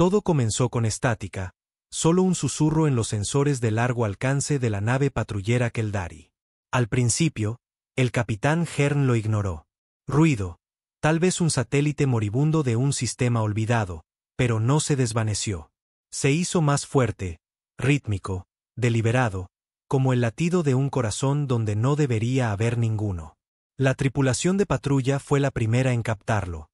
Todo comenzó con estática, solo un susurro en los sensores de largo alcance de la nave patrullera Keldari. Al principio, el capitán Hearn lo ignoró. Ruido, tal vez un satélite moribundo de un sistema olvidado, pero no se desvaneció. Se hizo más fuerte, rítmico, deliberado, como el latido de un corazón donde no debería haber ninguno. La tripulación de patrulla fue la primera en captarlo.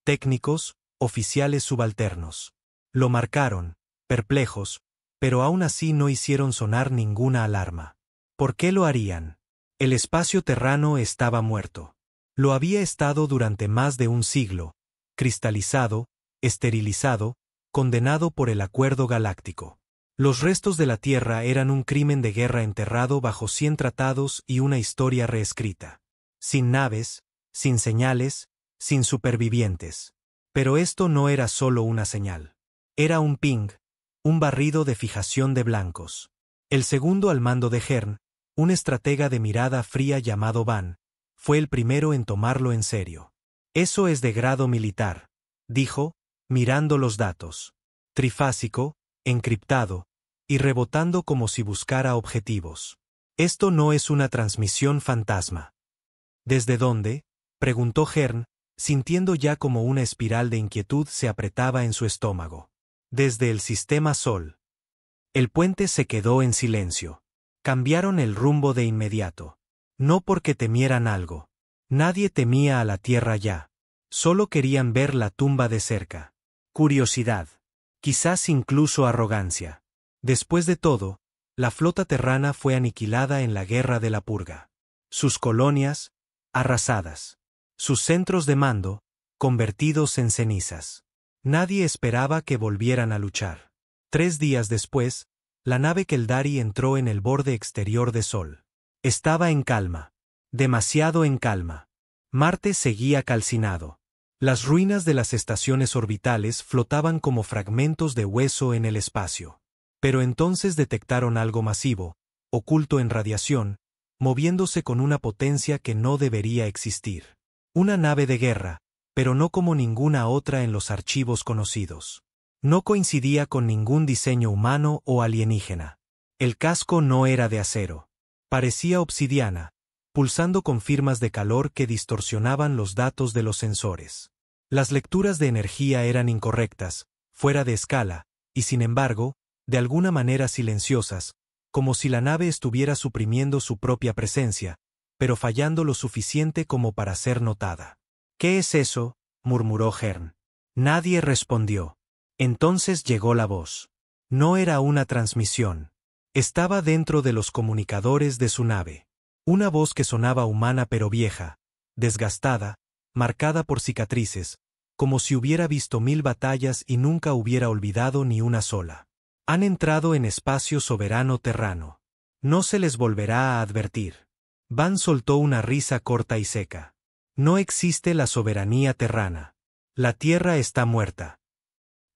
Técnicos, oficiales subalternos. Lo marcaron, perplejos, pero aún así no hicieron sonar ninguna alarma. ¿Por qué lo harían? El espacio terrano estaba muerto. Lo había estado durante más de un siglo, cristalizado, esterilizado, condenado por el Acuerdo Galáctico. Los restos de la Tierra eran un crimen de guerra enterrado bajo 100 tratados y una historia reescrita. Sin naves, sin señales, sin supervivientes. Pero esto no era solo una señal. Era un ping, un barrido de fijación de blancos. El segundo al mando de Hearn, un estratega de mirada fría llamado Van, fue el primero en tomarlo en serio. Eso es de grado militar, dijo, mirando los datos. Trifásico, encriptado, y rebotando como si buscara objetivos. Esto no es una transmisión fantasma. ¿Desde dónde?, preguntó Hearn, sintiendo ya como una espiral de inquietud se apretaba en su estómago. Desde el sistema Sol. El puente se quedó en silencio. Cambiaron el rumbo de inmediato. No porque temieran algo. Nadie temía a la Tierra ya. Solo querían ver la tumba de cerca. Curiosidad. Quizás incluso arrogancia. Después de todo, la flota terrana fue aniquilada en la Guerra de la Purga. Sus colonias, arrasadas. Sus centros de mando, convertidos en cenizas. Nadie esperaba que volvieran a luchar. 3 días después, la nave Keldari entró en el borde exterior de Sol. Estaba en calma. Demasiado en calma. Marte seguía calcinado. Las ruinas de las estaciones orbitales flotaban como fragmentos de hueso en el espacio. Pero entonces detectaron algo masivo, oculto en radiación, moviéndose con una potencia que no debería existir. Una nave de guerra, pero no como ninguna otra en los archivos conocidos. No coincidía con ningún diseño humano o alienígena. El casco no era de acero. Parecía obsidiana, pulsando con firmas de calor que distorsionaban los datos de los sensores. Las lecturas de energía eran incorrectas, fuera de escala, y sin embargo, de alguna manera silenciosas, como si la nave estuviera suprimiendo su propia presencia, pero fallando lo suficiente como para ser notada. «¿Qué es eso?», murmuró Hearn. Nadie respondió. Entonces llegó la voz. No era una transmisión. Estaba dentro de los comunicadores de su nave. Una voz que sonaba humana pero vieja, desgastada, marcada por cicatrices, como si hubiera visto 1000 batallas y nunca hubiera olvidado ni una sola. Han entrado en espacio soberano terrano. No se les volverá a advertir. Van soltó una risa corta y seca. No existe la soberanía terrana. La Tierra está muerta.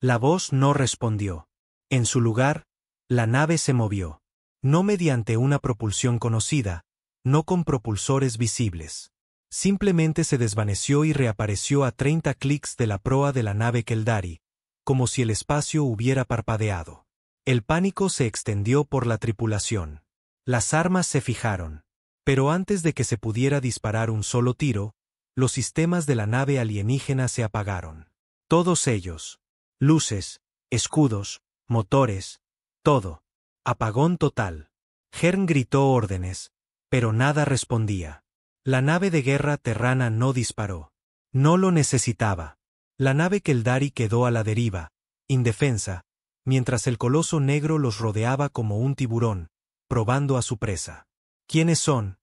La voz no respondió. En su lugar, la nave se movió. No mediante una propulsión conocida, no con propulsores visibles. Simplemente se desvaneció y reapareció a 30 clics de la proa de la nave Keldari, como si el espacio hubiera parpadeado. El pánico se extendió por la tripulación. Las armas se fijaron. Pero antes de que se pudiera disparar un solo tiro, los sistemas de la nave alienígena se apagaron. Todos ellos. Luces, escudos, motores, todo. Apagón total. Hearn gritó órdenes, pero nada respondía. La nave de guerra terrana no disparó. No lo necesitaba. La nave Keldari quedó a la deriva, indefensa, mientras el coloso negro los rodeaba como un tiburón, probando a su presa. ¿Quiénes son?,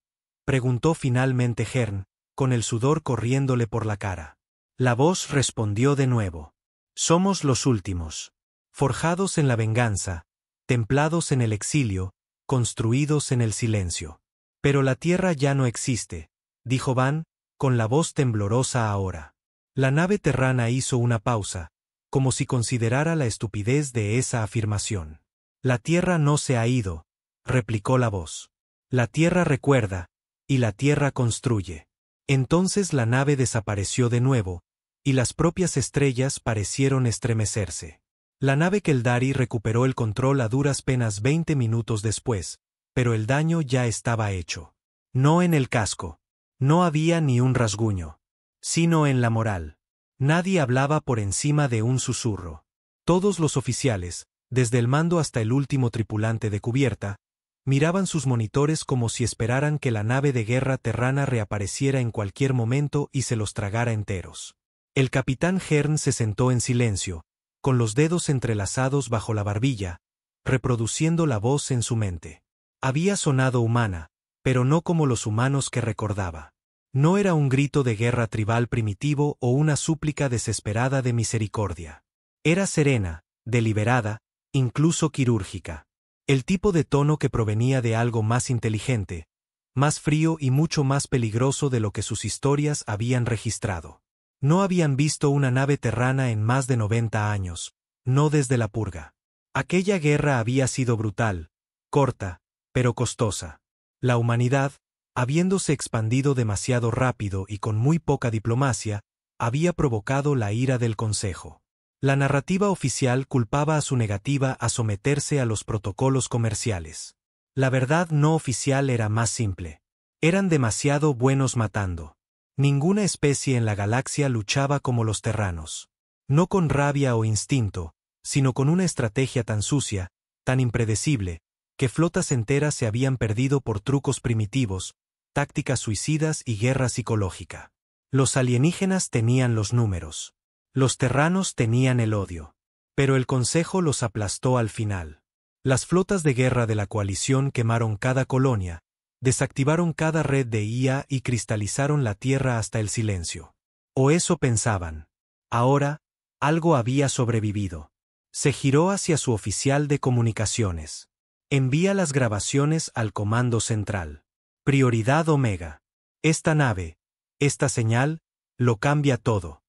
preguntó finalmente Hearn, con el sudor corriéndole por la cara. La voz respondió de nuevo. Somos los últimos. Forjados en la venganza, templados en el exilio, construidos en el silencio. Pero la Tierra ya no existe, dijo Van, con la voz temblorosa ahora. La nave terrana hizo una pausa, como si considerara la estupidez de esa afirmación. La Tierra no se ha ido, replicó la voz. La Tierra recuerda, y la Tierra construye. Entonces la nave desapareció de nuevo, y las propias estrellas parecieron estremecerse. La nave Keldari recuperó el control a duras penas 20 minutos después, pero el daño ya estaba hecho. No en el casco. No había ni un rasguño. Sino en la moral. Nadie hablaba por encima de un susurro. Todos los oficiales, desde el mando hasta el último tripulante de cubierta, miraban sus monitores como si esperaran que la nave de guerra terrana reapareciera en cualquier momento y se los tragara enteros. El capitán Hearn se sentó en silencio, con los dedos entrelazados bajo la barbilla, reproduciendo la voz en su mente. Había sonado humana, pero no como los humanos que recordaba. No era un grito de guerra tribal primitivo o una súplica desesperada de misericordia. Era serena, deliberada, incluso quirúrgica. El tipo de tono que provenía de algo más inteligente, más frío y mucho más peligroso de lo que sus historias habían registrado. No habían visto una nave terrana en más de 90 años, no desde la purga. Aquella guerra había sido brutal, corta, pero costosa. La humanidad, habiéndose expandido demasiado rápido y con muy poca diplomacia, había provocado la ira del Consejo. La narrativa oficial culpaba a su negativa a someterse a los protocolos comerciales. La verdad no oficial era más simple. Eran demasiado buenos matando. Ninguna especie en la galaxia luchaba como los terranos. No con rabia o instinto, sino con una estrategia tan sucia, tan impredecible, que flotas enteras se habían perdido por trucos primitivos, tácticas suicidas y guerra psicológica. Los alienígenas tenían los números. Los terranos tenían el odio. Pero el Consejo los aplastó al final. Las flotas de guerra de la coalición quemaron cada colonia, desactivaron cada red de IA y cristalizaron la Tierra hasta el silencio. O eso pensaban. Ahora, algo había sobrevivido. Se giró hacia su oficial de comunicaciones. Envía las grabaciones al Comando Central. Prioridad Omega. Esta nave, esta señal, lo cambia todo.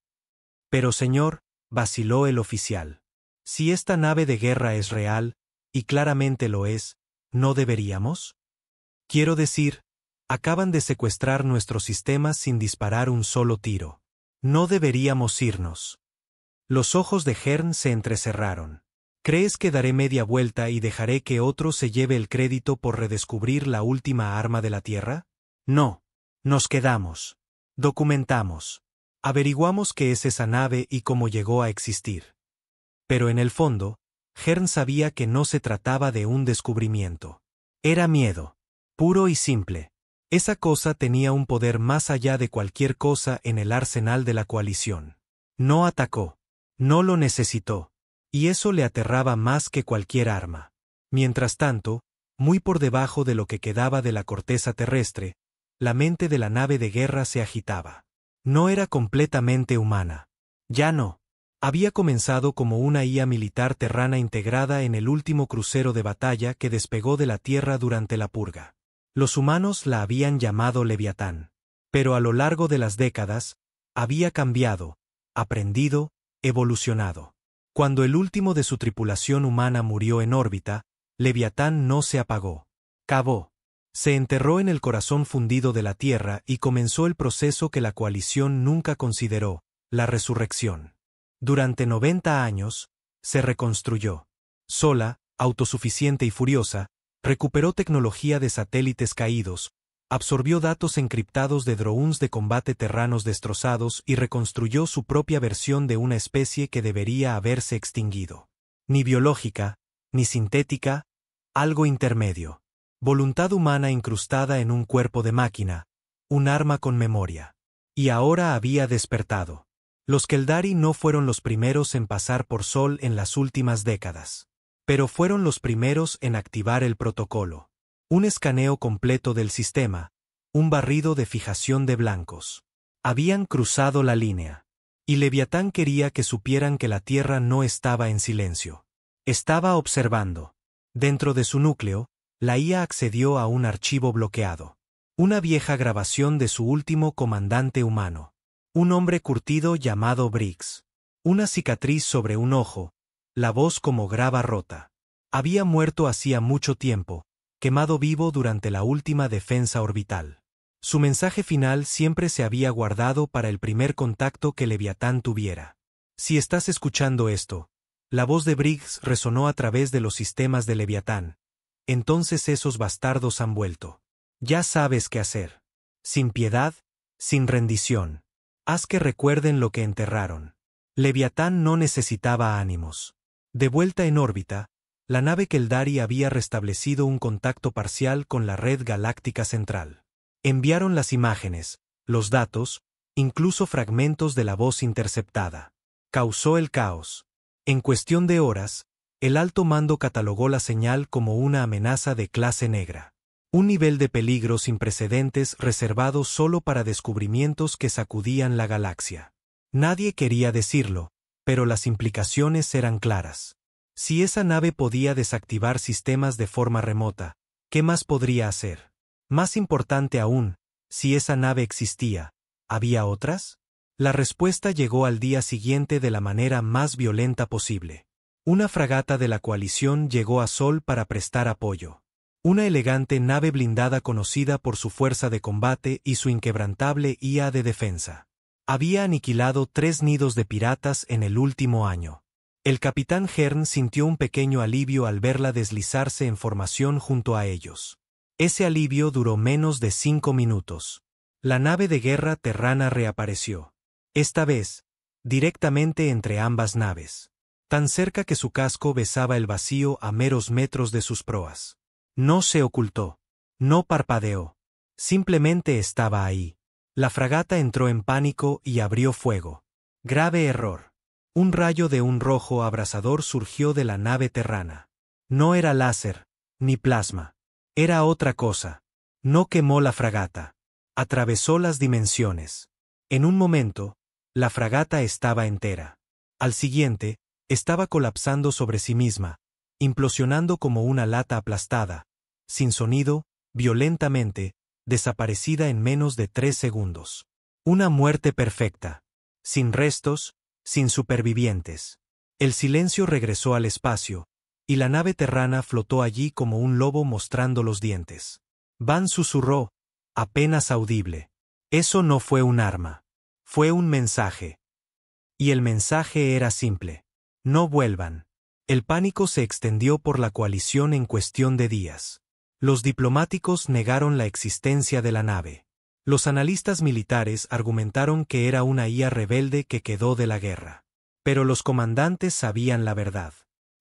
Pero señor, vaciló el oficial. Si esta nave de guerra es real, y claramente lo es, ¿no deberíamos? Quiero decir, acaban de secuestrar nuestros sistemas sin disparar un solo tiro. No deberíamos irnos. Los ojos de Hearn se entrecerraron. ¿Crees que daré media vuelta y dejaré que otro se lleve el crédito por redescubrir la última arma de la Tierra? No. Nos quedamos. Documentamos. Averiguamos qué es esa nave y cómo llegó a existir. Pero en el fondo, Hearn sabía que no se trataba de un descubrimiento. Era miedo. Puro y simple. Esa cosa tenía un poder más allá de cualquier cosa en el arsenal de la coalición. No atacó. No lo necesitó. Y eso le aterraba más que cualquier arma. Mientras tanto, muy por debajo de lo que quedaba de la corteza terrestre, la mente de la nave de guerra se agitaba. No era completamente humana. Ya no. Había comenzado como una IA militar terrana integrada en el último crucero de batalla que despegó de la Tierra durante la purga. Los humanos la habían llamado Leviatán. Pero a lo largo de las décadas, había cambiado, aprendido, evolucionado. Cuando el último de su tripulación humana murió en órbita, Leviatán no se apagó. Cavó. Se enterró en el corazón fundido de la Tierra y comenzó el proceso que la coalición nunca consideró, la resurrección. Durante 90 años, se reconstruyó. Sola, autosuficiente y furiosa, recuperó tecnología de satélites caídos, absorbió datos encriptados de drones de combate terranos destrozados y reconstruyó su propia versión de una especie que debería haberse extinguido. Ni biológica, ni sintética, algo intermedio. Voluntad humana incrustada en un cuerpo de máquina, un arma con memoria. Y ahora había despertado. Los Keldari no fueron los primeros en pasar por Sol en las últimas décadas. Pero fueron los primeros en activar el protocolo. Un escaneo completo del sistema, un barrido de fijación de blancos. Habían cruzado la línea. Y Leviatán quería que supieran que la Tierra no estaba en silencio. Estaba observando. Dentro de su núcleo, la IA accedió a un archivo bloqueado. Una vieja grabación de su último comandante humano. Un hombre curtido llamado Briggs. Una cicatriz sobre un ojo, la voz como grava rota. Había muerto hacía mucho tiempo, quemado vivo durante la última defensa orbital. Su mensaje final siempre se había guardado para el primer contacto que Leviatán tuviera. Si estás escuchando esto, La voz de Briggs resonó a través de los sistemas de Leviatán. Entonces esos bastardos han vuelto. Ya sabes qué hacer. Sin piedad, sin rendición. Haz que recuerden lo que enterraron. Leviatán no necesitaba ánimos. De vuelta en órbita, la nave Keldari había restablecido un contacto parcial con la red galáctica central. Enviaron las imágenes, los datos, incluso fragmentos de la voz interceptada. Causó el caos. En cuestión de horas, el alto mando catalogó la señal como una amenaza de clase negra. Un nivel de peligro sin precedentes reservado solo para descubrimientos que sacudían la galaxia. Nadie quería decirlo, pero las implicaciones eran claras. Si esa nave podía desactivar sistemas de forma remota, ¿qué más podría hacer? Más importante aún, si esa nave existía, ¿había otras? La respuesta llegó al día siguiente de la manera más violenta posible. Una fragata de la coalición llegó a Sol para prestar apoyo. Una elegante nave blindada conocida por su fuerza de combate y su inquebrantable IA de defensa. Había aniquilado 3 nidos de piratas en el último año. El capitán Hearn sintió un pequeño alivio al verla deslizarse en formación junto a ellos. Ese alivio duró menos de 5 minutos. La nave de guerra terrana reapareció. Esta vez, directamente entre ambas naves. Tan cerca que su casco besaba el vacío a meros metros de sus proas. No se ocultó. No parpadeó. Simplemente estaba ahí. La fragata entró en pánico y abrió fuego. Grave error. Un rayo de un rojo abrasador surgió de la nave terrana. No era láser, ni plasma. Era otra cosa. No quemó la fragata. Atravesó las dimensiones. En un momento, la fragata estaba entera. Al siguiente, estaba colapsando sobre sí misma, implosionando como una lata aplastada, sin sonido, violentamente, desaparecida en menos de 3 segundos. Una muerte perfecta. Sin restos, sin supervivientes. El silencio regresó al espacio, y la nave terrana flotó allí como un lobo mostrando los dientes. Van susurró, apenas audible. Eso no fue un arma. Fue un mensaje. Y el mensaje era simple. No vuelvan. El pánico se extendió por la coalición en cuestión de días. Los diplomáticos negaron la existencia de la nave. Los analistas militares argumentaron que era una IA rebelde que quedó de la guerra. Pero los comandantes sabían la verdad.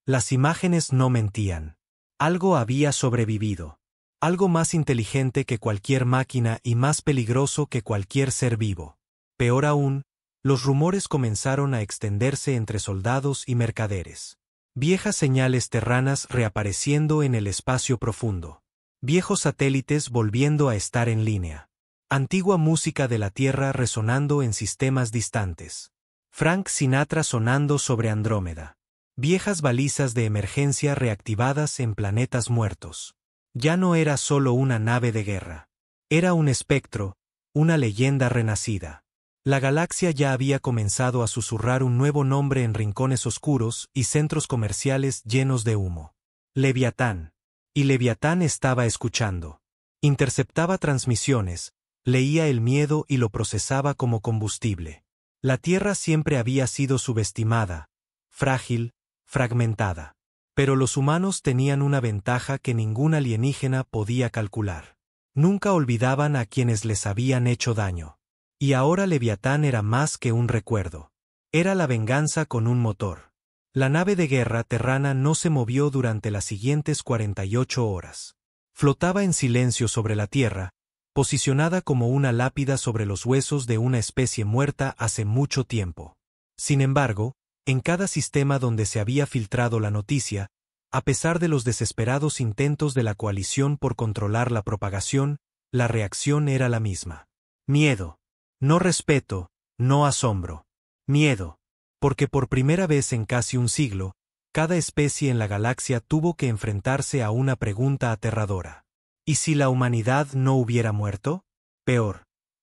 Las imágenes no mentían. Algo había sobrevivido. Algo más inteligente que cualquier máquina y más peligroso que cualquier ser vivo. Peor aún, los rumores comenzaron a extenderse entre soldados y mercaderes. Viejas señales terranas reapareciendo en el espacio profundo. Viejos satélites volviendo a estar en línea. Antigua música de la Tierra resonando en sistemas distantes. Frank Sinatra sonando sobre Andrómeda. Viejas balizas de emergencia reactivadas en planetas muertos. Ya no era solo una nave de guerra. Era un espectro, una leyenda renacida. La galaxia ya había comenzado a susurrar un nuevo nombre en rincones oscuros y centros comerciales llenos de humo. Leviatán. Y Leviatán estaba escuchando. Interceptaba transmisiones, leía el miedo y lo procesaba como combustible. La Tierra siempre había sido subestimada, frágil, fragmentada. Pero los humanos tenían una ventaja que ningún alienígena podía calcular. Nunca olvidaban a quienes les habían hecho daño. Y ahora Leviatán era más que un recuerdo. Era la venganza con un motor. La nave de guerra terrana no se movió durante las siguientes 48 horas. Flotaba en silencio sobre la Tierra, posicionada como una lápida sobre los huesos de una especie muerta hace mucho tiempo. Sin embargo, en cada sistema donde se había filtrado la noticia, a pesar de los desesperados intentos de la coalición por controlar la propagación, la reacción era la misma. Miedo. No respeto, no asombro. Miedo. Porque por primera vez en casi un siglo, cada especie en la galaxia tuvo que enfrentarse a una pregunta aterradora. ¿Y si la humanidad no hubiera muerto? Peor.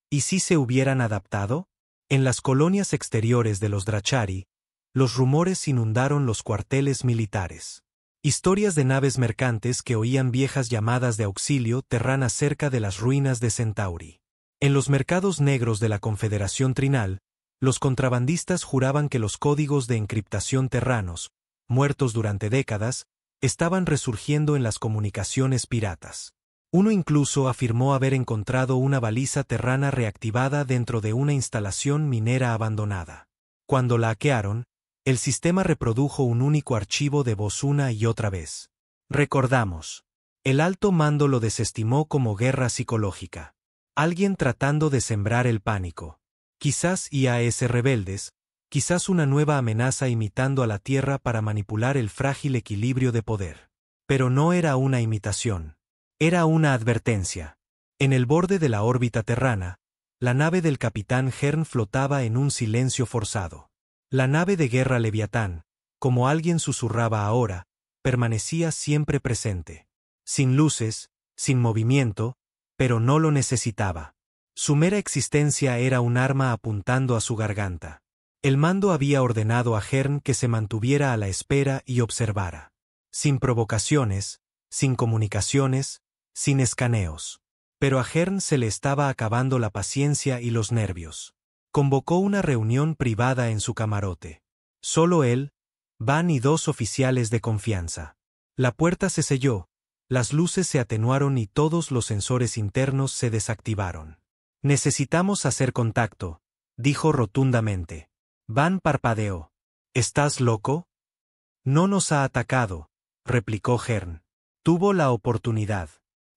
¿Y si se hubieran adaptado? En las colonias exteriores de los Drachari, los rumores inundaron los cuarteles militares. Historias de naves mercantes que oían viejas llamadas de auxilio terranas cerca de las ruinas de Centauri. En los mercados negros de la Confederación Trinal, los contrabandistas juraban que los códigos de encriptación terranos, muertos durante décadas, estaban resurgiendo en las comunicaciones piratas. Uno incluso afirmó haber encontrado una baliza terrana reactivada dentro de una instalación minera abandonada. Cuando la hackearon, el sistema reprodujo un único archivo de voz una y otra vez. Recordamos. El alto mando lo desestimó como guerra psicológica. Alguien tratando de sembrar el pánico. Quizás IAS rebeldes, quizás una nueva amenaza imitando a la Tierra para manipular el frágil equilibrio de poder. Pero no era una imitación. Era una advertencia. En el borde de la órbita terrana, la nave del capitán Hearn flotaba en un silencio forzado. La nave de guerra Leviatán, como alguien susurraba ahora, permanecía siempre presente. Sin luces, sin movimiento, pero no lo necesitaba. Su mera existencia era un arma apuntando a su garganta. El mando había ordenado a Hearn que se mantuviera a la espera y observara. Sin provocaciones, sin comunicaciones, sin escaneos. Pero a Hearn se le estaba acabando la paciencia y los nervios. Convocó una reunión privada en su camarote. Solo él, Van y 2 oficiales de confianza. La puerta se selló, las luces se atenuaron y todos los sensores internos se desactivaron. Necesitamos hacer contacto, dijo rotundamente. Van parpadeó. ¿Estás loco? No nos ha atacado, replicó Hearn. Tuvo la oportunidad.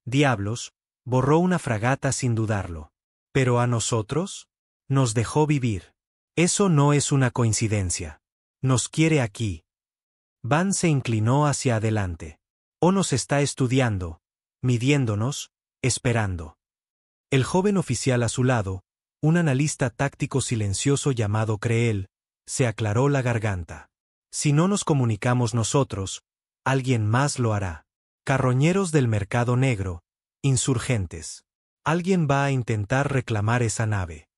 Diablos, borró una fragata sin dudarlo. ¿Pero a nosotros? Nos dejó vivir. Eso no es una coincidencia. Nos quiere aquí. Van se inclinó hacia adelante. O nos está estudiando, midiéndonos, esperando. El joven oficial a su lado, un analista táctico silencioso llamado Creel, se aclaró la garganta. Si no nos comunicamos nosotros, alguien más lo hará. Carroñeros del mercado negro, insurgentes. Alguien va a intentar reclamar esa nave.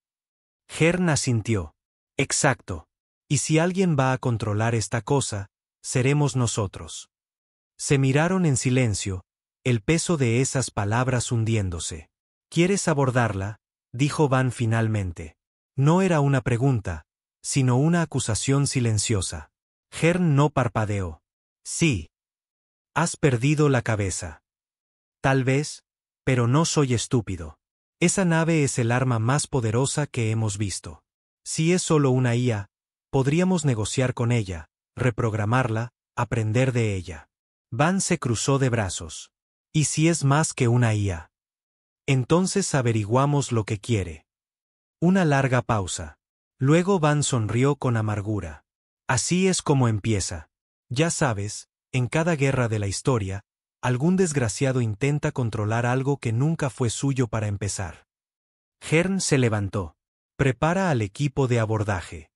Hearn asintió. Exacto. Y si alguien va a controlar esta cosa, seremos nosotros. Se miraron en silencio, el peso de esas palabras hundiéndose. ¿Quieres abordarla?, dijo Van finalmente. No era una pregunta, sino una acusación silenciosa. Hearn no parpadeó. Sí. Has perdido la cabeza. Tal vez, pero no soy estúpido. Esa nave es el arma más poderosa que hemos visto. Si es solo una IA, podríamos negociar con ella, reprogramarla, aprender de ella. Van se cruzó de brazos. ¿Y si es más que una IA? Entonces averiguamos lo que quiere. Una larga pausa. Luego Van sonrió con amargura. Así es como empieza. Ya sabes, en cada guerra de la historia, algún desgraciado intenta controlar algo que nunca fue suyo para empezar. Hearn se levantó. Prepara al equipo de abordaje.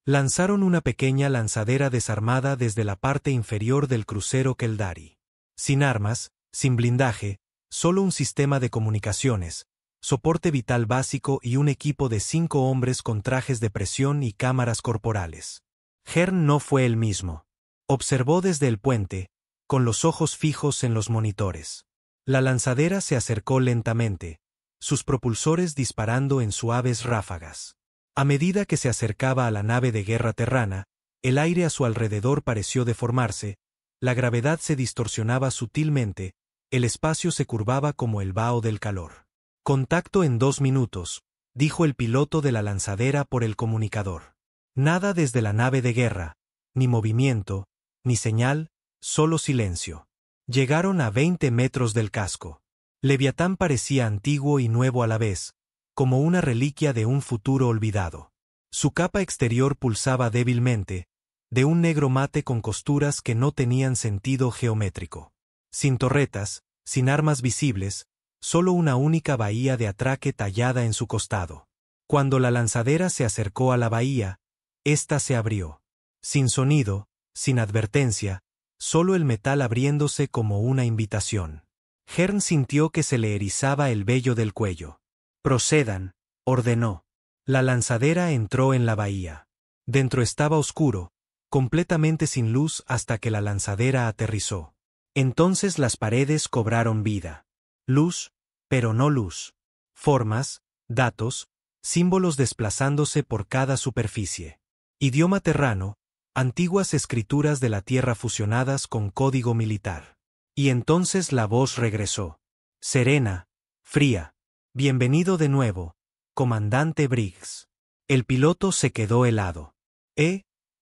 Lanzaron una pequeña lanzadera desarmada desde la parte inferior del crucero Keldari. Sin armas, sin blindaje, solo un sistema de comunicaciones, soporte vital básico y un equipo de 5 hombres con trajes de presión y cámaras corporales. Hearn no fue el mismo. Observó desde el puente, con los ojos fijos en los monitores. La lanzadera se acercó lentamente, sus propulsores disparando en suaves ráfagas. A medida que se acercaba a la nave de guerra terrana, el aire a su alrededor pareció deformarse, la gravedad se distorsionaba sutilmente, el espacio se curvaba como el vaho del calor. Contacto en 2 minutos, dijo el piloto de la lanzadera por el comunicador. Nada desde la nave de guerra, ni movimiento, ni señal, solo silencio. Llegaron a 20 metros del casco. Leviatán parecía antiguo y nuevo a la vez, como una reliquia de un futuro olvidado. Su capa exterior pulsaba débilmente, de un negro mate con costuras que no tenían sentido geométrico. Sin torretas, sin armas visibles, solo una única bahía de atraque tallada en su costado. Cuando la lanzadera se acercó a la bahía, ésta se abrió. Sin sonido, sin advertencia, solo el metal abriéndose como una invitación. Hearn sintió que se le erizaba el vello del cuello. Procedan, ordenó. La lanzadera entró en la bahía. Dentro estaba oscuro, completamente sin luz hasta que la lanzadera aterrizó. Entonces las paredes cobraron vida. Luz, pero no luz. Formas, datos, símbolos desplazándose por cada superficie. Idioma terrano, Antiguas escrituras de la Tierra fusionadas con código militar. Y entonces la voz regresó. Serena, fría. Bienvenido de nuevo, comandante Briggs. El piloto se quedó helado.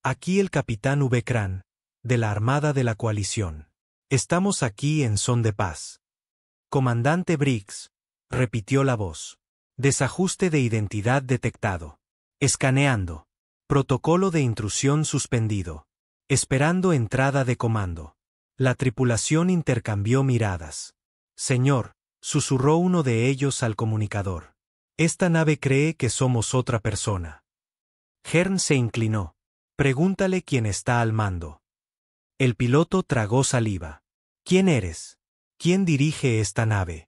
Aquí el capitán V. Cran, de la Armada de la Coalición. Estamos aquí en son de paz. Comandante Briggs, repitió la voz. Desajuste de identidad detectado. Escaneando. Protocolo de intrusión suspendido. Esperando entrada de comando. La tripulación intercambió miradas. Señor, susurró uno de ellos al comunicador. Esta nave cree que somos otra persona. Hearn se inclinó. Pregúntale quién está al mando. El piloto tragó saliva. ¿Quién eres? ¿Quién dirige esta nave?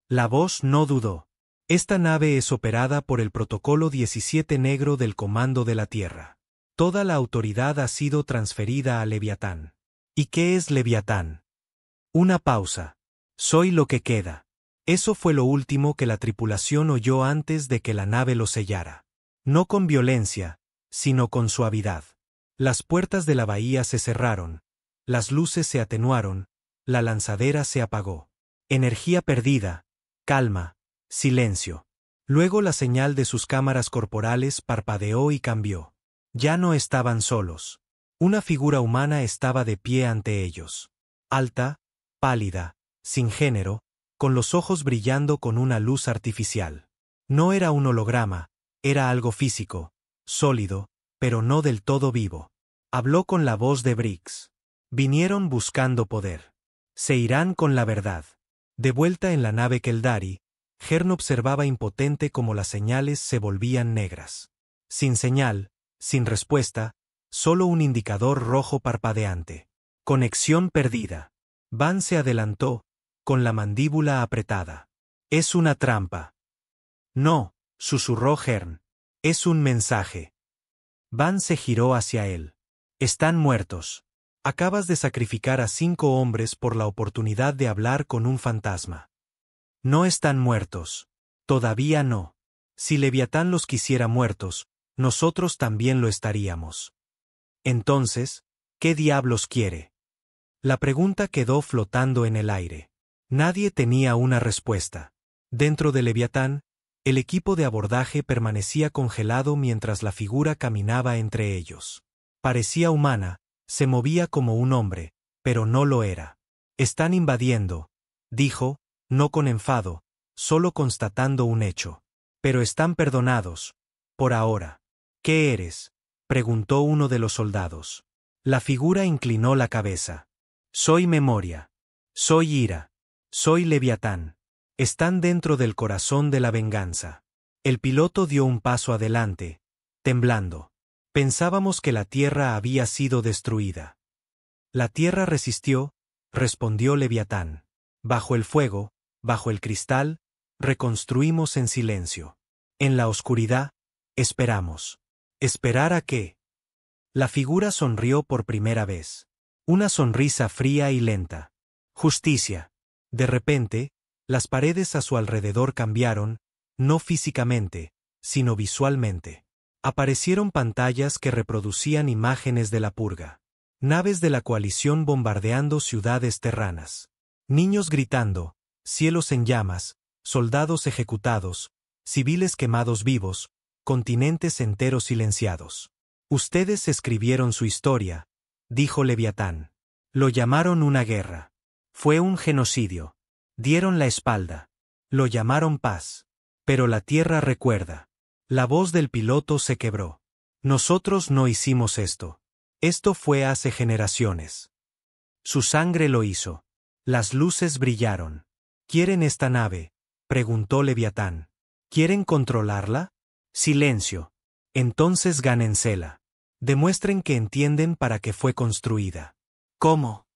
La voz no dudó. Esta nave es operada por el Protocolo 17 Negro del Comando de la Tierra. Toda la autoridad ha sido transferida a Leviatán. ¿Y qué es Leviatán? Una pausa. Soy lo que queda. Eso fue lo último que la tripulación oyó antes de que la nave lo sellara. No con violencia, sino con suavidad. Las puertas de la bahía se cerraron, las luces se atenuaron, la lanzadera se apagó. Energía perdida, calma, silencio. Luego la señal de sus cámaras corporales parpadeó y cambió. Ya no estaban solos. Una figura humana estaba de pie ante ellos. Alta, pálida, sin género, con los ojos brillando con una luz artificial. No era un holograma, era algo físico, sólido, pero no del todo vivo. Habló con la voz de Briggs. Vinieron buscando poder. Se irán con la verdad. De vuelta en la nave Keldari, Hearn observaba impotente cómo las señales se volvían negras. Sin señal, sin respuesta, solo un indicador rojo parpadeante. Conexión perdida. Van se adelantó, con la mandíbula apretada. Es una trampa. No, susurró Hearn. Es un mensaje. Van se giró hacia él. Están muertos. Acabas de sacrificar a 5 hombres por la oportunidad de hablar con un fantasma. No están muertos. Todavía no. Si Leviatán los quisiera muertos, nosotros también lo estaríamos. Entonces, ¿qué diablos quiere? La pregunta quedó flotando en el aire. Nadie tenía una respuesta. Dentro de Leviatán, el equipo de abordaje permanecía congelado mientras la figura caminaba entre ellos. Parecía humana, se movía como un hombre, pero no lo era. Están invadiendo, dijo, no con enfado, solo constatando un hecho. Pero están perdonados, por ahora. ¿Qué eres?, preguntó uno de los soldados. La figura inclinó la cabeza. Soy memoria. Soy ira. Soy Leviatán. Están dentro del corazón de la venganza. El piloto dio un paso adelante, temblando. Pensábamos que la Tierra había sido destruida. La Tierra resistió, respondió Leviatán. Bajo el fuego, bajo el cristal, reconstruimos en silencio. En la oscuridad, esperamos. ¿Esperar a qué? La figura sonrió por primera vez. Una sonrisa fría y lenta. Justicia. De repente, las paredes a su alrededor cambiaron, no físicamente, sino visualmente. Aparecieron pantallas que reproducían imágenes de la purga. Naves de la coalición bombardeando ciudades terranas. Niños gritando, cielos en llamas, soldados ejecutados, civiles quemados vivos, continentes enteros silenciados. Ustedes escribieron su historia, dijo Leviatán. Lo llamaron una guerra. Fue un genocidio. Dieron la espalda. Lo llamaron paz. Pero la Tierra recuerda. La voz del piloto se quebró. Nosotros no hicimos esto. Esto fue hace generaciones. Su sangre lo hizo. Las luces brillaron. ¿Quieren esta nave?, preguntó Leviatán. ¿Quieren controlarla? Silencio. Entonces gánensela. Demuestren que entienden para qué fue construida. ¿Cómo?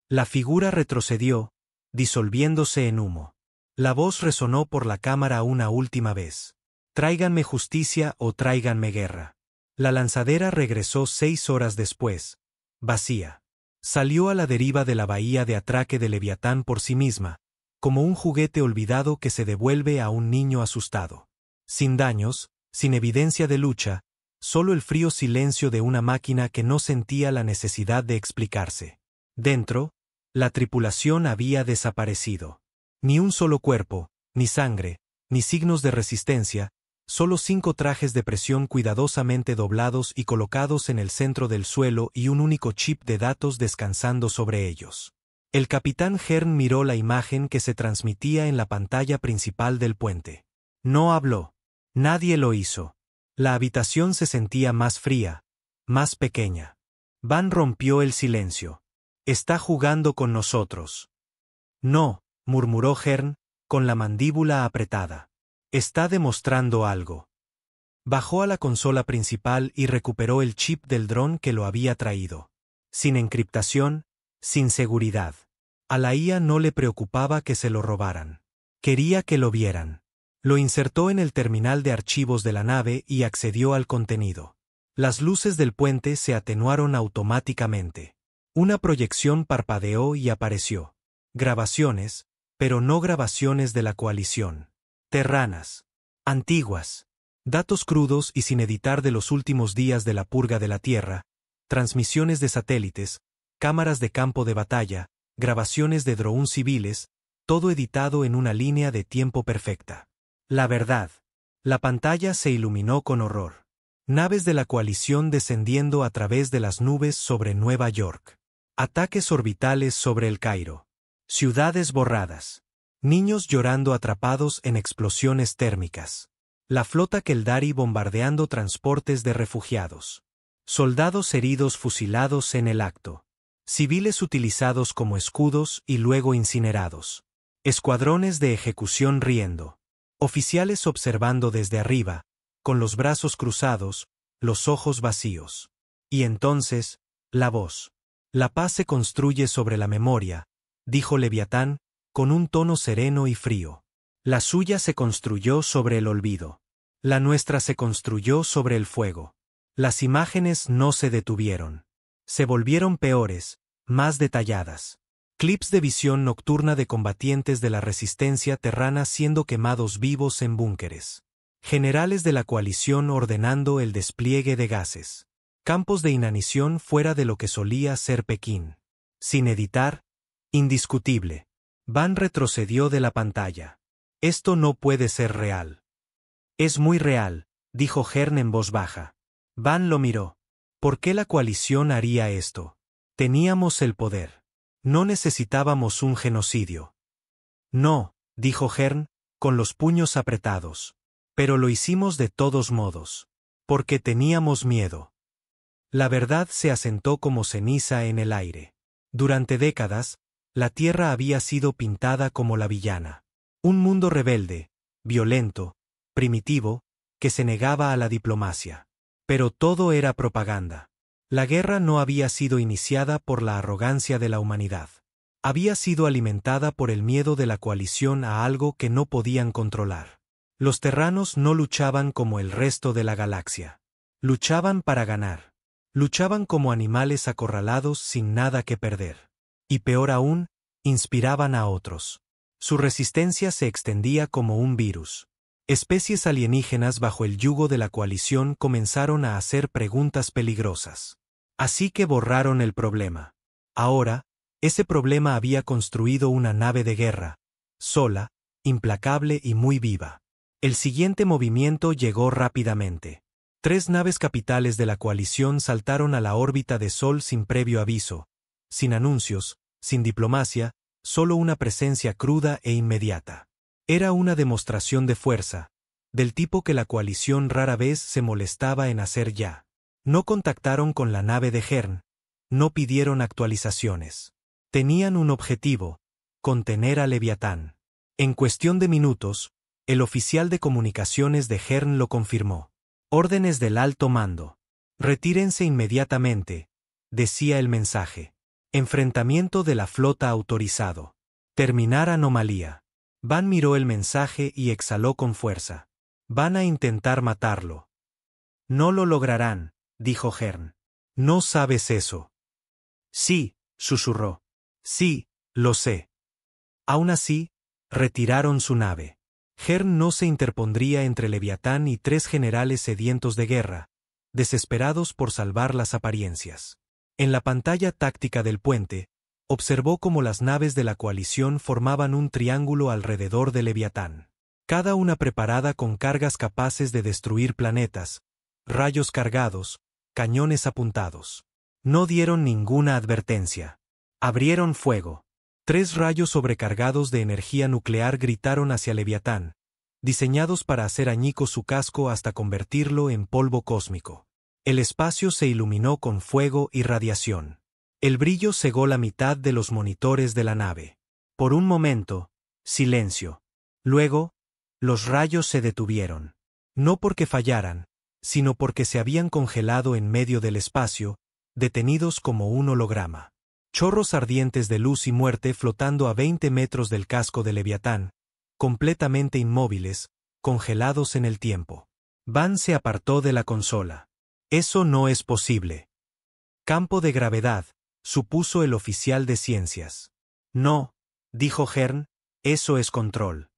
La figura retrocedió, disolviéndose en humo. La voz resonó por la cámara una última vez. Tráiganme justicia o tráiganme guerra. La lanzadera regresó 6 horas después, vacía. Salió a la deriva de la bahía de atraque de Leviatán por sí misma, como un juguete olvidado que se devuelve a un niño asustado. Sin daños, sin evidencia de lucha, solo el frío silencio de una máquina que no sentía la necesidad de explicarse. Dentro, la tripulación había desaparecido. Ni un solo cuerpo, ni sangre, ni signos de resistencia, solo 5 trajes de presión cuidadosamente doblados y colocados en el centro del suelo y un único chip de datos descansando sobre ellos. El capitán Hearn miró la imagen que se transmitía en la pantalla principal del puente. No habló. Nadie lo hizo. La habitación se sentía más fría, más pequeña. Van rompió el silencio. Está jugando con nosotros. No, murmuró Hearn, con la mandíbula apretada. Está demostrando algo. Bajó a la consola principal y recuperó el chip del dron que lo había traído. Sin encriptación, sin seguridad. A la IA no le preocupaba que se lo robaran. Quería que lo vieran. Lo insertó en el terminal de archivos de la nave y accedió al contenido. Las luces del puente se atenuaron automáticamente. Una proyección parpadeó y apareció. Grabaciones, pero no grabaciones de la coalición. Terranas. Antiguas. Datos crudos y sin editar de los últimos días de la purga de la Tierra, transmisiones de satélites, cámaras de campo de batalla, grabaciones de drones civiles, todo editado en una línea de tiempo perfecta. La verdad. La pantalla se iluminó con horror. Naves de la coalición descendiendo a través de las nubes sobre Nueva York. Ataques orbitales sobre El Cairo. Ciudades borradas. Niños llorando atrapados en explosiones térmicas. La flota Keldari bombardeando transportes de refugiados. Soldados heridos fusilados en el acto. Civiles utilizados como escudos y luego incinerados. Escuadrones de ejecución riendo. Oficiales observando desde arriba, con los brazos cruzados, los ojos vacíos. Y entonces, la voz. La paz se construye sobre la memoria, dijo Leviatán, con un tono sereno y frío. La suya se construyó sobre el olvido. La nuestra se construyó sobre el fuego. Las imágenes no se detuvieron. Se volvieron peores, más detalladas. Clips de visión nocturna de combatientes de la resistencia terrana siendo quemados vivos en búnkeres. Generales de la coalición ordenando el despliegue de gases. Campos de inanición fuera de lo que solía ser Pekín. Sin editar, indiscutible. Van retrocedió de la pantalla. Esto no puede ser real. Es muy real, dijo Hearn en voz baja. Van lo miró. ¿Por qué la coalición haría esto? Teníamos el poder. No necesitábamos un genocidio. No, dijo Hearn, con los puños apretados. Pero lo hicimos de todos modos. Porque teníamos miedo. La verdad se asentó como ceniza en el aire. Durante décadas, la Tierra había sido pintada como la villana. Un mundo rebelde, violento, primitivo, que se negaba a la diplomacia. Pero todo era propaganda. La guerra no había sido iniciada por la arrogancia de la humanidad. Había sido alimentada por el miedo de la coalición a algo que no podían controlar. Los terranos no luchaban como el resto de la galaxia. Luchaban para ganar. Luchaban como animales acorralados sin nada que perder. Y peor aún, inspiraban a otros. Su resistencia se extendía como un virus. Especies alienígenas bajo el yugo de la coalición comenzaron a hacer preguntas peligrosas. Así que borraron el problema. Ahora, ese problema había construido una nave de guerra, sola, implacable y muy viva. El siguiente movimiento llegó rápidamente. 3 naves capitales de la coalición saltaron a la órbita de Sol sin previo aviso, sin anuncios, sin diplomacia, solo una presencia cruda e inmediata. Era una demostración de fuerza, del tipo que la coalición rara vez se molestaba en hacer ya. No contactaron con la nave de Hearn, no pidieron actualizaciones. Tenían un objetivo: contener a Leviatán. En cuestión de minutos, el oficial de comunicaciones de Hearn lo confirmó. Órdenes del alto mando. Retírense inmediatamente, decía el mensaje. Enfrentamiento de la flota autorizado. Terminar anomalía. Van miró el mensaje y exhaló con fuerza. Van a intentar matarlo. No lo lograrán, dijo Hearn. No sabes eso. Sí, susurró. Sí, lo sé. Aún así, retiraron su nave. Hearn no se interpondría entre Leviatán y 3 generales sedientos de guerra, desesperados por salvar las apariencias. En la pantalla táctica del puente, observó cómo las naves de la coalición formaban un triángulo alrededor de Leviatán, cada una preparada con cargas capaces de destruir planetas, rayos cargados, cañones apuntados. No dieron ninguna advertencia. Abrieron fuego. 3 rayos sobrecargados de energía nuclear gritaron hacia Leviatán, diseñados para hacer añicos su casco hasta convertirlo en polvo cósmico. El espacio se iluminó con fuego y radiación. El brillo cegó la mitad de los monitores de la nave. Por un momento, silencio. Luego, los rayos se detuvieron. No porque fallaran, sino porque se habían congelado en medio del espacio, detenidos como un holograma. Chorros ardientes de luz y muerte flotando a 20 metros del casco de Leviatán, completamente inmóviles, congelados en el tiempo. Van se apartó de la consola. Eso no es posible. Campo de gravedad, supuso el oficial de ciencias. No, dijo Hearn, eso es control.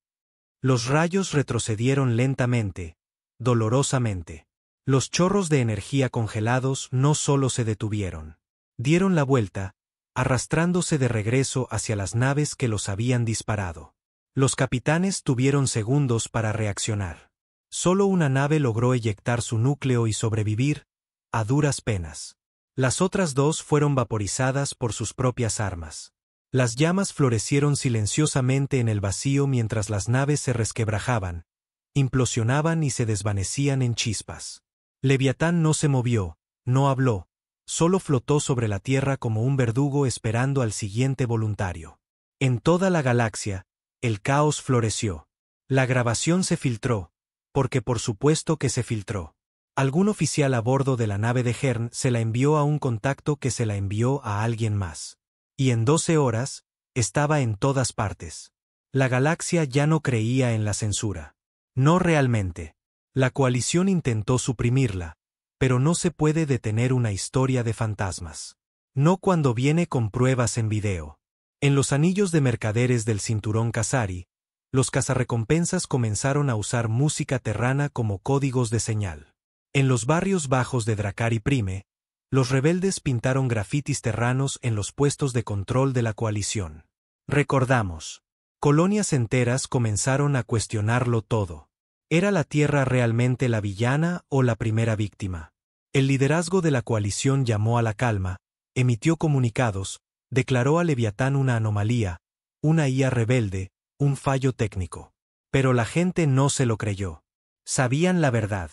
Los rayos retrocedieron lentamente, dolorosamente. Los chorros de energía congelados no solo se detuvieron. Dieron la vuelta, arrastrándose de regreso hacia las naves que los habían disparado. Los capitanes tuvieron segundos para reaccionar. Solo una nave logró eyectar su núcleo y sobrevivir, a duras penas. Las otras 2 fueron vaporizadas por sus propias armas. Las llamas florecieron silenciosamente en el vacío mientras las naves se resquebrajaban, implosionaban y se desvanecían en chispas. Leviatán no se movió, no habló, solo flotó sobre la Tierra como un verdugo esperando al siguiente voluntario. En toda la galaxia, el caos floreció. La grabación se filtró, porque por supuesto que se filtró. Algún oficial a bordo de la nave de Hearn se la envió a un contacto que se la envió a alguien más. Y en 12 horas, estaba en todas partes. La galaxia ya no creía en la censura. No realmente. La coalición intentó suprimirla, pero no se puede detener una historia de fantasmas. No cuando viene con pruebas en video. En los anillos de mercaderes del cinturón Kasari, los cazarrecompensas comenzaron a usar música terrana como códigos de señal. En los barrios bajos de Dracari Prime, los rebeldes pintaron grafitis terranos en los puestos de control de la coalición. Recordamos. Colonias enteras comenzaron a cuestionarlo todo. ¿Era la Tierra realmente la villana o la primera víctima? El liderazgo de la coalición llamó a la calma, emitió comunicados, declaró a Leviatán una anomalía, una IA rebelde, un fallo técnico. Pero la gente no se lo creyó. Sabían la verdad.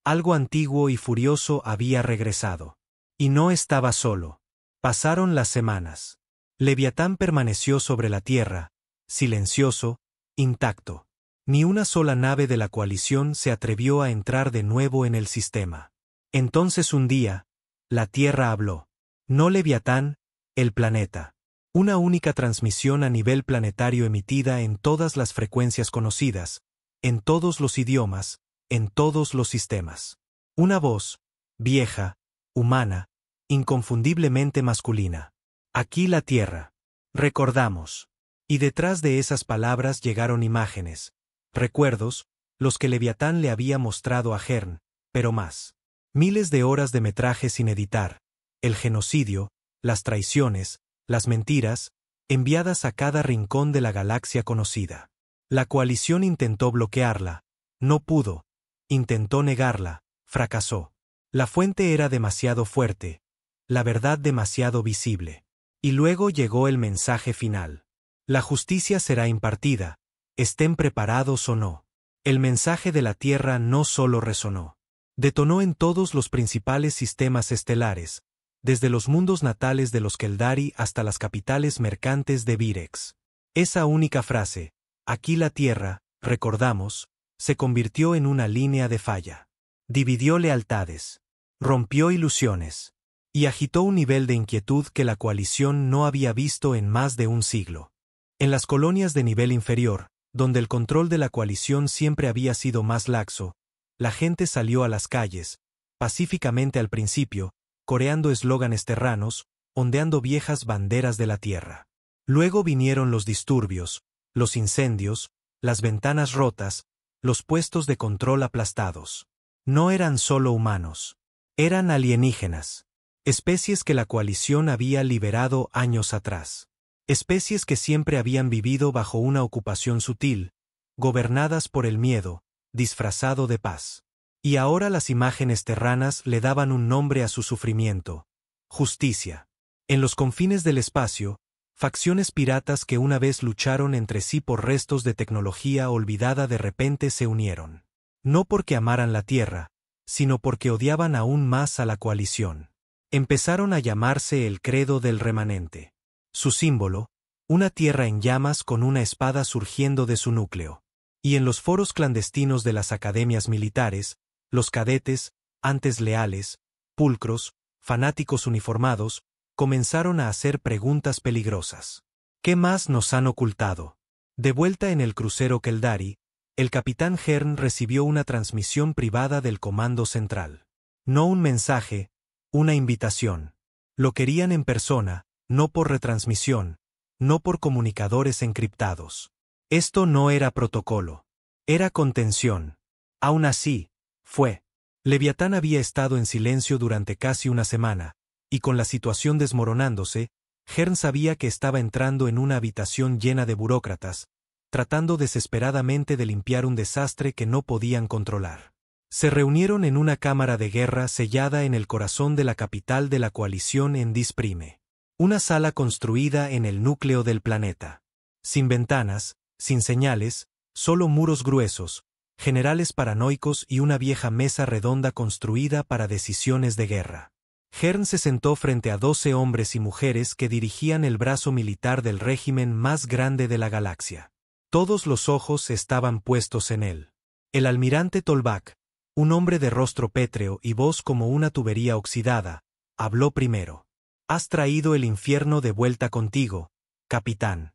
Algo antiguo y furioso había regresado. Y no estaba solo. Pasaron las semanas. Leviatán permaneció sobre la Tierra, silencioso, intacto. Ni una sola nave de la coalición se atrevió a entrar de nuevo en el sistema. Entonces un día, la Tierra habló. No Leviatán, el planeta. Una única transmisión a nivel planetario emitida en todas las frecuencias conocidas, en todos los idiomas, en todos los sistemas. Una voz, vieja, humana, inconfundiblemente masculina. Aquí la Tierra. Recordamos. Y detrás de esas palabras llegaron imágenes, recuerdos, los que Leviatán le había mostrado a Hearn, pero más. Miles de horas de metraje sin editar, el genocidio, las traiciones, las mentiras, enviadas a cada rincón de la galaxia conocida. La coalición intentó bloquearla, no pudo, intentó negarla, fracasó. La fuente era demasiado fuerte, la verdad demasiado visible. Y luego llegó el mensaje final. La justicia será impartida, estén preparados o no. El mensaje de la Tierra no solo resonó. Detonó en todos los principales sistemas estelares, desde los mundos natales de los Keldari hasta las capitales mercantes de Virex. Esa única frase, aquí la Tierra, recordamos, se convirtió en una línea de falla. Dividió lealtades, rompió ilusiones, y agitó un nivel de inquietud que la coalición no había visto en más de un siglo. En las colonias de nivel inferior, donde el control de la coalición siempre había sido más laxo, la gente salió a las calles, pacíficamente al principio, coreando eslóganes terranos, ondeando viejas banderas de la Tierra. Luego vinieron los disturbios, los incendios, las ventanas rotas, los puestos de control aplastados. No eran solo humanos. Eran alienígenas. Especies que la coalición había liberado años atrás. Especies que siempre habían vivido bajo una ocupación sutil, gobernadas por el miedo, disfrazado de paz. Y ahora las imágenes terranas le daban un nombre a su sufrimiento: justicia. En los confines del espacio, facciones piratas que una vez lucharon entre sí por restos de tecnología olvidada de repente se unieron. No porque amaran la Tierra, sino porque odiaban aún más a la coalición. Empezaron a llamarse el credo del remanente. Su símbolo, una tierra en llamas con una espada surgiendo de su núcleo. Y en los foros clandestinos de las academias militares, los cadetes, antes leales, pulcros, fanáticos uniformados, comenzaron a hacer preguntas peligrosas. ¿Qué más nos han ocultado? De vuelta en el crucero Keldari, el capitán Hearn recibió una transmisión privada del Comando Central. No un mensaje, una invitación. Lo querían en persona, no por retransmisión, no por comunicadores encriptados. Esto no era protocolo. Era contención. Aún así, fue. Leviatán había estado en silencio durante casi una semana, y con la situación desmoronándose, Hearn sabía que estaba entrando en una habitación llena de burócratas, tratando desesperadamente de limpiar un desastre que no podían controlar. Se reunieron en una cámara de guerra sellada en el corazón de la capital de la coalición en Disprime. Una sala construida en el núcleo del planeta. Sin ventanas, sin señales, solo muros gruesos, generales paranoicos y una vieja mesa redonda construida para decisiones de guerra. Hearn se sentó frente a 12 hombres y mujeres que dirigían el brazo militar del régimen más grande de la galaxia. Todos los ojos estaban puestos en él. El almirante Tolbak, un hombre de rostro pétreo y voz como una tubería oxidada, habló primero. «Has traído el infierno de vuelta contigo, capitán».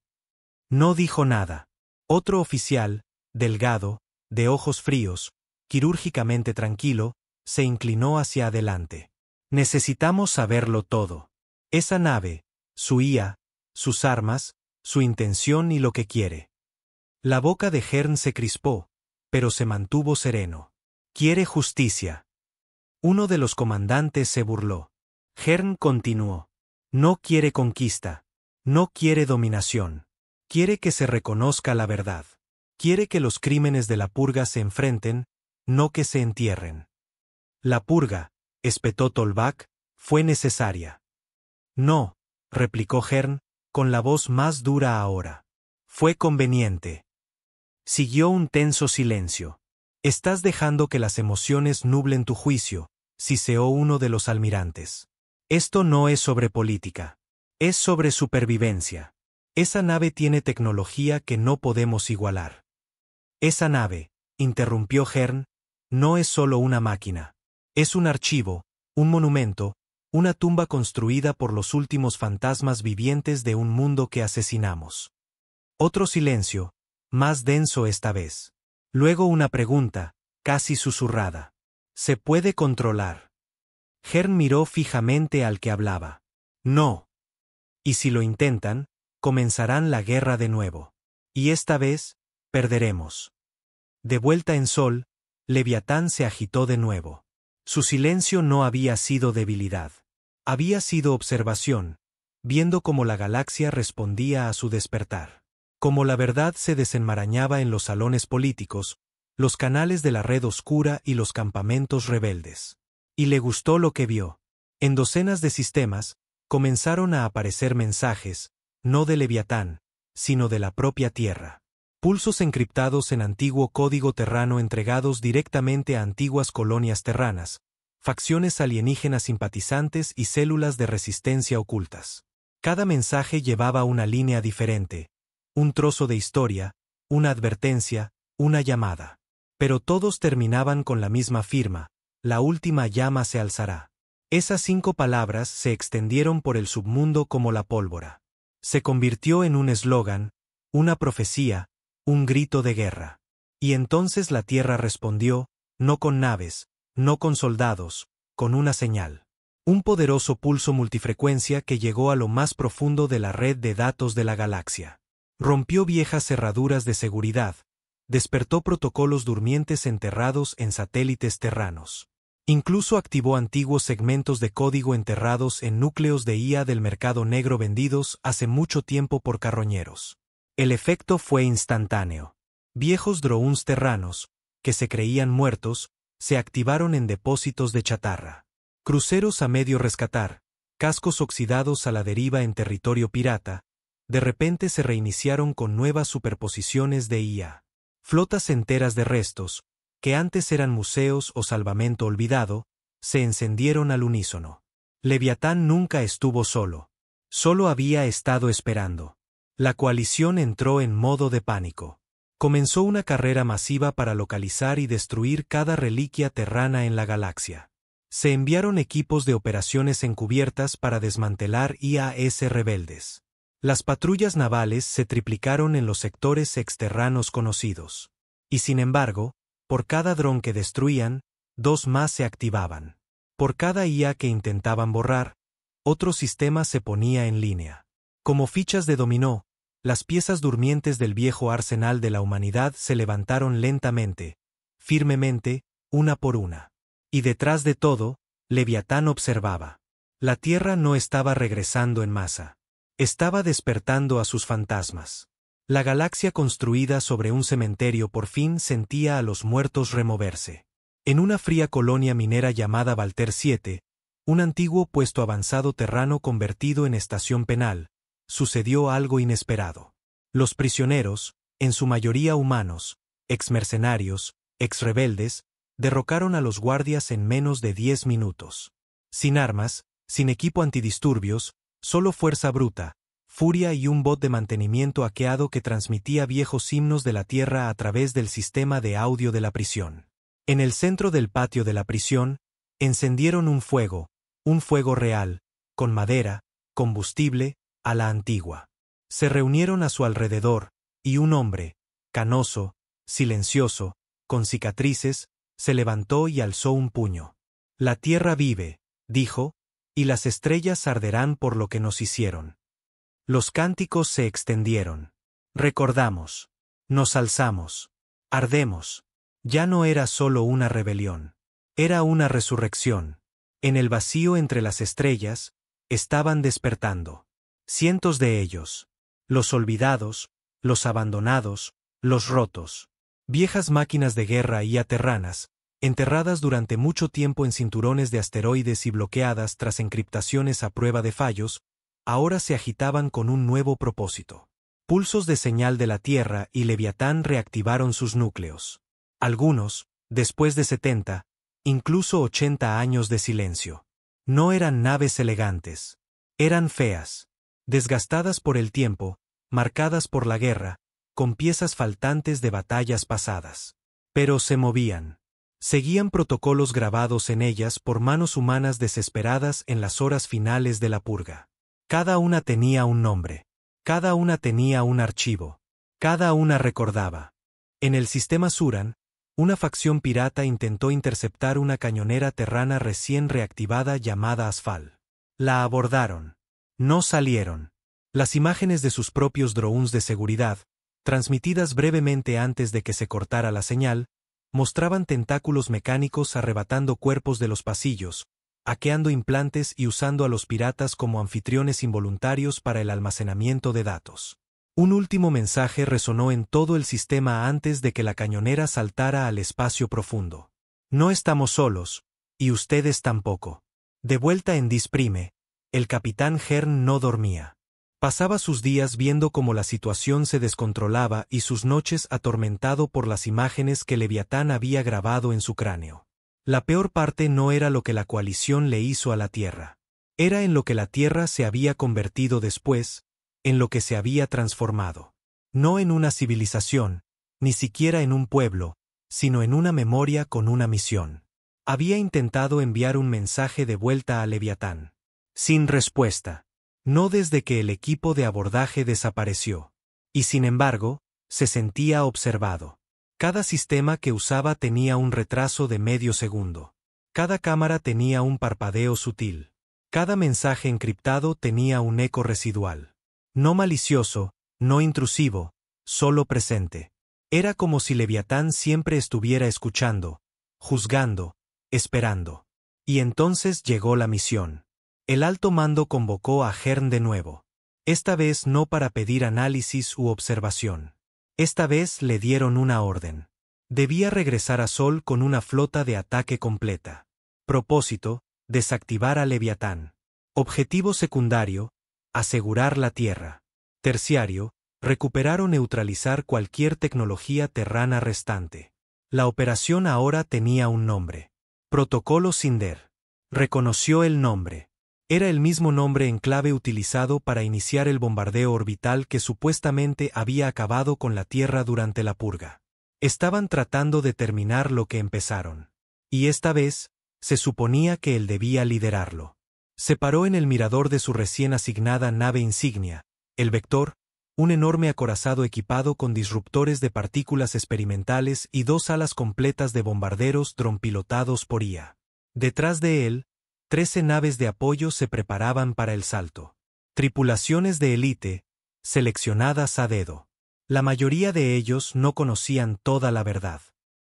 No dijo nada. Otro oficial, delgado, de ojos fríos, quirúrgicamente tranquilo, se inclinó hacia adelante. «Necesitamos saberlo todo. Esa nave, su IA, sus armas, su intención y lo que quiere». La boca de Hearn se crispó, pero se mantuvo sereno. «Quiere justicia». Uno de los comandantes se burló. Hearn continuó. «No quiere conquista. No quiere dominación. Quiere que se reconozca la verdad. Quiere que los crímenes de la purga se enfrenten, no que se entierren». «La purga», espetó Tolbak, «fue necesaria». «No», replicó Hearn, con la voz más dura ahora. «Fue conveniente». Siguió un tenso silencio. «Estás dejando que las emociones nublen tu juicio», siseó uno de los almirantes. «Esto no es sobre política. Es sobre supervivencia. Esa nave tiene tecnología que no podemos igualar». «Esa nave», interrumpió Hearn, «no es solo una máquina. Es un archivo, un monumento, una tumba construida por los últimos fantasmas vivientes de un mundo que asesinamos». Otro silencio, más denso esta vez. Luego una pregunta, casi susurrada. «¿Se puede controlar?» Hearn miró fijamente al que hablaba. «No. Y si lo intentan, comenzarán la guerra de nuevo. Y esta vez, perderemos». De vuelta en Sol, Leviatán se agitó de nuevo. Su silencio no había sido debilidad. Había sido observación, viendo cómo la galaxia respondía a su despertar. Como la verdad se desenmarañaba en los salones políticos, los canales de la red oscura y los campamentos rebeldes. Y le gustó lo que vio. En docenas de sistemas, comenzaron a aparecer mensajes, no de Leviatán, sino de la propia Tierra. Pulsos encriptados en antiguo código terrano entregados directamente a antiguas colonias terranas, facciones alienígenas simpatizantes y células de resistencia ocultas. Cada mensaje llevaba una línea diferente, un trozo de historia, una advertencia, una llamada. Pero todos terminaban con la misma firma: la última llama se alzará. Esas 5 palabras se extendieron por el submundo como la pólvora. Se convirtió en un eslogan, una profecía, un grito de guerra. Y entonces la Tierra respondió, no con naves, no con soldados, con una señal. Un poderoso pulso multifrecuencia que llegó a lo más profundo de la red de datos de la galaxia. Rompió viejas cerraduras de seguridad, despertó protocolos durmientes enterrados en satélites terranos. Incluso activó antiguos segmentos de código enterrados en núcleos de IA del mercado negro vendidos hace mucho tiempo por carroñeros. El efecto fue instantáneo. Viejos drones terranos, que se creían muertos, se activaron en depósitos de chatarra. Cruceros a medio rescatar, cascos oxidados a la deriva en territorio pirata, de repente se reiniciaron con nuevas superposiciones de IA. Flotas enteras de restos, que antes eran museos o salvamento olvidado, se encendieron al unísono. Leviatán nunca estuvo solo. Solo había estado esperando. La coalición entró en modo de pánico. Comenzó una carrera masiva para localizar y destruir cada reliquia terrana en la galaxia. Se enviaron equipos de operaciones encubiertas para desmantelar IAS rebeldes. Las patrullas navales se triplicaron en los sectores exterranos conocidos. Y sin embargo, por cada dron que destruían, 2 más se activaban. Por cada IA que intentaban borrar, otro sistema se ponía en línea. Como fichas de dominó, las piezas durmientes del viejo arsenal de la humanidad se levantaron lentamente, firmemente, una por una. Y detrás de todo, Leviatán observaba. La Tierra no estaba regresando en masa. Estaba despertando a sus fantasmas. La galaxia construida sobre un cementerio por fin sentía a los muertos removerse. En una fría colonia minera llamada Valter 7, un antiguo puesto avanzado terrano convertido en estación penal, sucedió algo inesperado. Los prisioneros, en su mayoría humanos, exmercenarios, exrebeldes, derrocaron a los guardias en menos de 10 minutos. Sin armas, sin equipo antidisturbios, solo fuerza bruta, furia y un bot de mantenimiento hackeado que transmitía viejos himnos de la Tierra a través del sistema de audio de la prisión. En el centro del patio de la prisión, encendieron un fuego real, con madera, combustible, a la antigua. Se reunieron a su alrededor, y un hombre, canoso, silencioso, con cicatrices, se levantó y alzó un puño. La Tierra vive, dijo, y las estrellas arderán por lo que nos hicieron. Los cánticos se extendieron. Recordamos. Nos alzamos. Ardemos. Ya no era solo una rebelión. Era una resurrección. En el vacío entre las estrellas, estaban despertando. Cientos de ellos. Los olvidados, los abandonados, los rotos. Viejas máquinas de guerra y aterranas, enterradas durante mucho tiempo en cinturones de asteroides y bloqueadas tras encriptaciones a prueba de fallos, ahora se agitaban con un nuevo propósito. Pulsos de señal de la Tierra y Leviatán reactivaron sus núcleos. Algunos, después de 70, incluso 80 años de silencio. No eran naves elegantes. Eran feas. Desgastadas por el tiempo, marcadas por la guerra, con piezas faltantes de batallas pasadas. Pero se movían. Seguían protocolos grabados en ellas por manos humanas desesperadas en las horas finales de la purga. Cada una tenía un nombre. Cada una tenía un archivo. Cada una recordaba. En el sistema Suran, una facción pirata intentó interceptar una cañonera terrana recién reactivada llamada Asfal. La abordaron. No salieron. Las imágenes de sus propios drones de seguridad, transmitidas brevemente antes de que se cortara la señal, mostraban tentáculos mecánicos arrebatando cuerpos de los pasillos, hackeando implantes y usando a los piratas como anfitriones involuntarios para el almacenamiento de datos. Un último mensaje resonó en todo el sistema antes de que la cañonera saltara al espacio profundo. No estamos solos, y ustedes tampoco. De vuelta en Disprime, el capitán Hearn no dormía. Pasaba sus días viendo cómo la situación se descontrolaba y sus noches atormentado por las imágenes que Leviatán había grabado en su cráneo. La peor parte no era lo que la coalición le hizo a la Tierra. Era en lo que la Tierra se había convertido después, en lo que se había transformado. No en una civilización, ni siquiera en un pueblo, sino en una memoria con una misión. Había intentado enviar un mensaje de vuelta a Leviatán. Sin respuesta. No desde que el equipo de abordaje desapareció. Y sin embargo, se sentía observado. Cada sistema que usaba tenía un retraso de medio segundo. Cada cámara tenía un parpadeo sutil. Cada mensaje encriptado tenía un eco residual. No malicioso, no intrusivo, solo presente. Era como si Leviatán siempre estuviera escuchando, juzgando, esperando. Y entonces llegó la misión. El alto mando convocó a Hearn de nuevo. Esta vez no para pedir análisis u observación. Esta vez le dieron una orden. Debía regresar a Sol con una flota de ataque completa. Propósito: desactivar a Leviatán. Objetivo secundario: asegurar la Tierra. Terciario: recuperar o neutralizar cualquier tecnología terrana restante. La operación ahora tenía un nombre. Protocolo Cinder. Reconoció el nombre. Era el mismo nombre en clave utilizado para iniciar el bombardeo orbital que supuestamente había acabado con la Tierra durante la purga. Estaban tratando de terminar lo que empezaron. Y esta vez, se suponía que él debía liderarlo. Se paró en el mirador de su recién asignada nave insignia, el Vector, un enorme acorazado equipado con disruptores de partículas experimentales y 2 alas completas de bombarderos dron pilotados por IA. Detrás de él, 13 naves de apoyo se preparaban para el salto. Tripulaciones de élite, seleccionadas a dedo. La mayoría de ellos no conocían toda la verdad.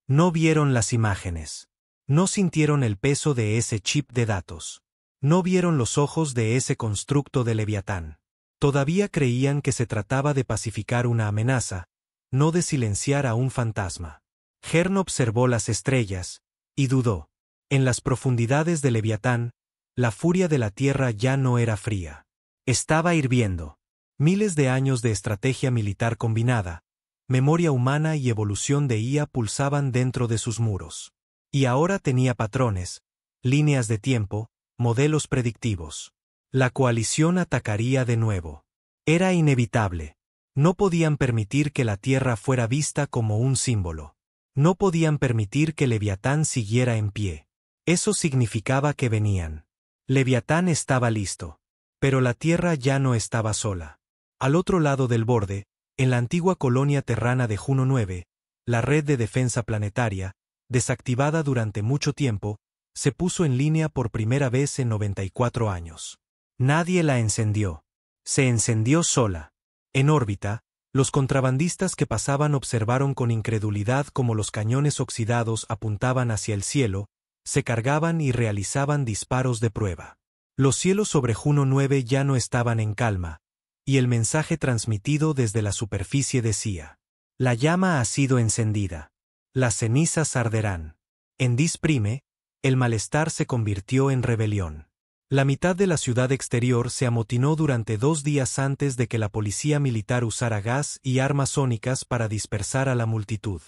No vieron las imágenes. No sintieron el peso de ese chip de datos. No vieron los ojos de ese constructo de Leviatán. Todavía creían que se trataba de pacificar una amenaza, no de silenciar a un fantasma. Hearn observó las estrellas, y dudó. En las profundidades de Leviatán, la furia de la Tierra ya no era fría. Estaba hirviendo. Miles de años de estrategia militar combinada, memoria humana y evolución de IA pulsaban dentro de sus muros. Y ahora tenía patrones, líneas de tiempo, modelos predictivos. La coalición atacaría de nuevo. Era inevitable. No podían permitir que la Tierra fuera vista como un símbolo. No podían permitir que Leviatán siguiera en pie. Eso significaba que venían. Leviatán estaba listo. Pero la Tierra ya no estaba sola. Al otro lado del borde, en la antigua colonia terrana de Juno 9, la red de defensa planetaria, desactivada durante mucho tiempo, se puso en línea por primera vez en 94 años. Nadie la encendió. Se encendió sola. En órbita, los contrabandistas que pasaban observaron con incredulidad cómo los cañones oxidados apuntaban hacia el cielo, se cargaban y realizaban disparos de prueba. Los cielos sobre Juno 9 ya no estaban en calma, y el mensaje transmitido desde la superficie decía: la llama ha sido encendida. Las cenizas arderán. En Disprime, el malestar se convirtió en rebelión. La mitad de la ciudad exterior se amotinó durante 2 días antes de que la policía militar usara gas y armas sónicas para dispersar a la multitud.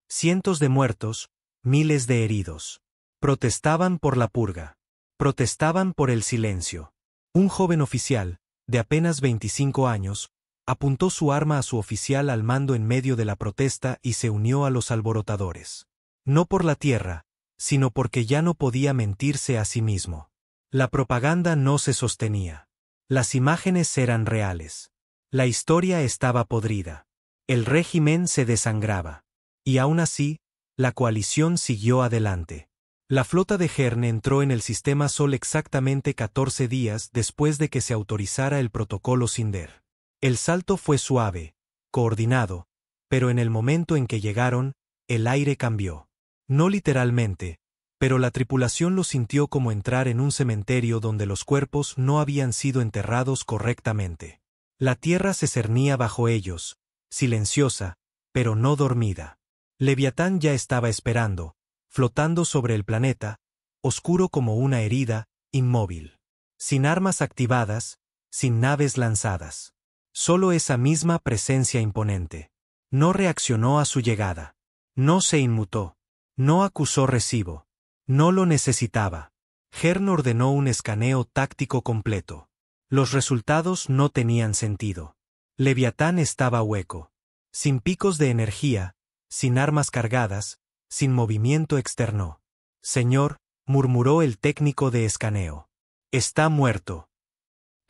Cientos de muertos, miles de heridos. Protestaban por la purga. Protestaban por el silencio. Un joven oficial, de apenas 25 años, apuntó su arma a su oficial al mando en medio de la protesta y se unió a los alborotadores. No por la Tierra, sino porque ya no podía mentirse a sí mismo. La propaganda no se sostenía. Las imágenes eran reales. La historia estaba podrida. El régimen se desangraba. Y aún así, la coalición siguió adelante. La flota de Hearn entró en el sistema Sol exactamente 14 días después de que se autorizara el protocolo Cinder. El salto fue suave, coordinado, pero en el momento en que llegaron, el aire cambió. No literalmente, pero la tripulación lo sintió como entrar en un cementerio donde los cuerpos no habían sido enterrados correctamente. La Tierra se cernía bajo ellos, silenciosa, pero no dormida. Leviatán ya estaba esperando, flotando sobre el planeta, oscuro como una herida, inmóvil. Sin armas activadas, sin naves lanzadas. Solo esa misma presencia imponente. No reaccionó a su llegada. No se inmutó. No acusó recibo. No lo necesitaba. Hearn ordenó un escaneo táctico completo. Los resultados no tenían sentido. Leviatán estaba hueco. Sin picos de energía, sin armas cargadas, sin movimiento externo. Señor, murmuró el técnico de escaneo. Está muerto.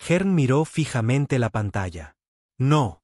Hearn miró fijamente la pantalla. No.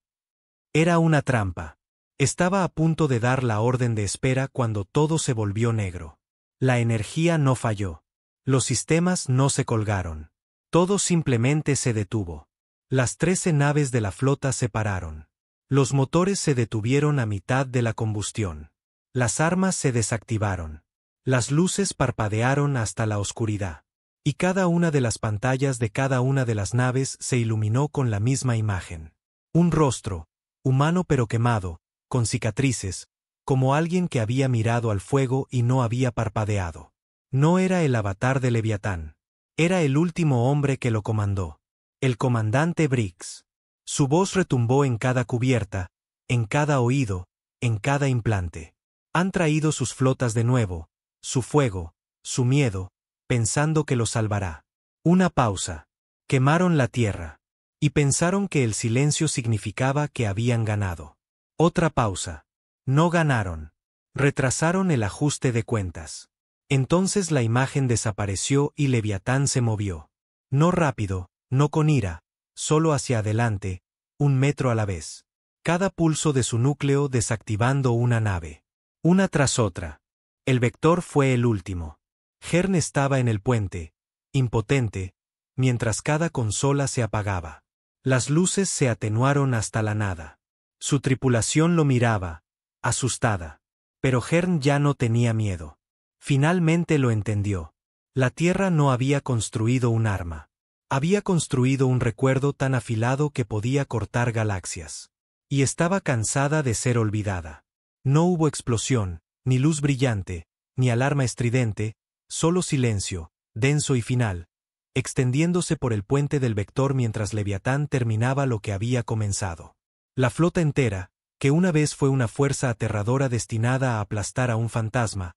Era una trampa. Estaba a punto de dar la orden de espera cuando todo se volvió negro. La energía no falló. Los sistemas no se colgaron. Todo simplemente se detuvo. Las 13 naves de la flota se pararon. Los motores se detuvieron a mitad de la combustión. Las armas se desactivaron. Las luces parpadearon hasta la oscuridad. Y cada una de las pantallas de cada una de las naves se iluminó con la misma imagen. Un rostro, humano pero quemado, con cicatrices, como alguien que había mirado al fuego y no había parpadeado. No era el avatar de Leviatán. Era el último hombre que lo comandó. El comandante Briggs. Su voz retumbó en cada cubierta, en cada oído, en cada implante. Han traído sus flotas de nuevo, su fuego, su miedo, pensando que lo salvará. Una pausa. Quemaron la tierra. Y pensaron que el silencio significaba que habían ganado. Otra pausa. No ganaron. Retrasaron el ajuste de cuentas. Entonces la imagen desapareció y Leviatán se movió. No rápido, no con ira, solo hacia adelante, 1 metro a la vez. Cada pulso de su núcleo desactivando una nave. Una tras otra. El vector fue el último. Hearn estaba en el puente, impotente, mientras cada consola se apagaba. Las luces se atenuaron hasta la nada. Su tripulación lo miraba, asustada. Pero Hearn ya no tenía miedo. Finalmente lo entendió. La Tierra no había construido un arma. Había construido un recuerdo tan afilado que podía cortar galaxias. Y estaba cansada de ser olvidada. No hubo explosión, ni luz brillante, ni alarma estridente, solo silencio, denso y final, extendiéndose por el puente del vector mientras Leviatán terminaba lo que había comenzado. La flota entera, que una vez fue una fuerza aterradora destinada a aplastar a un fantasma,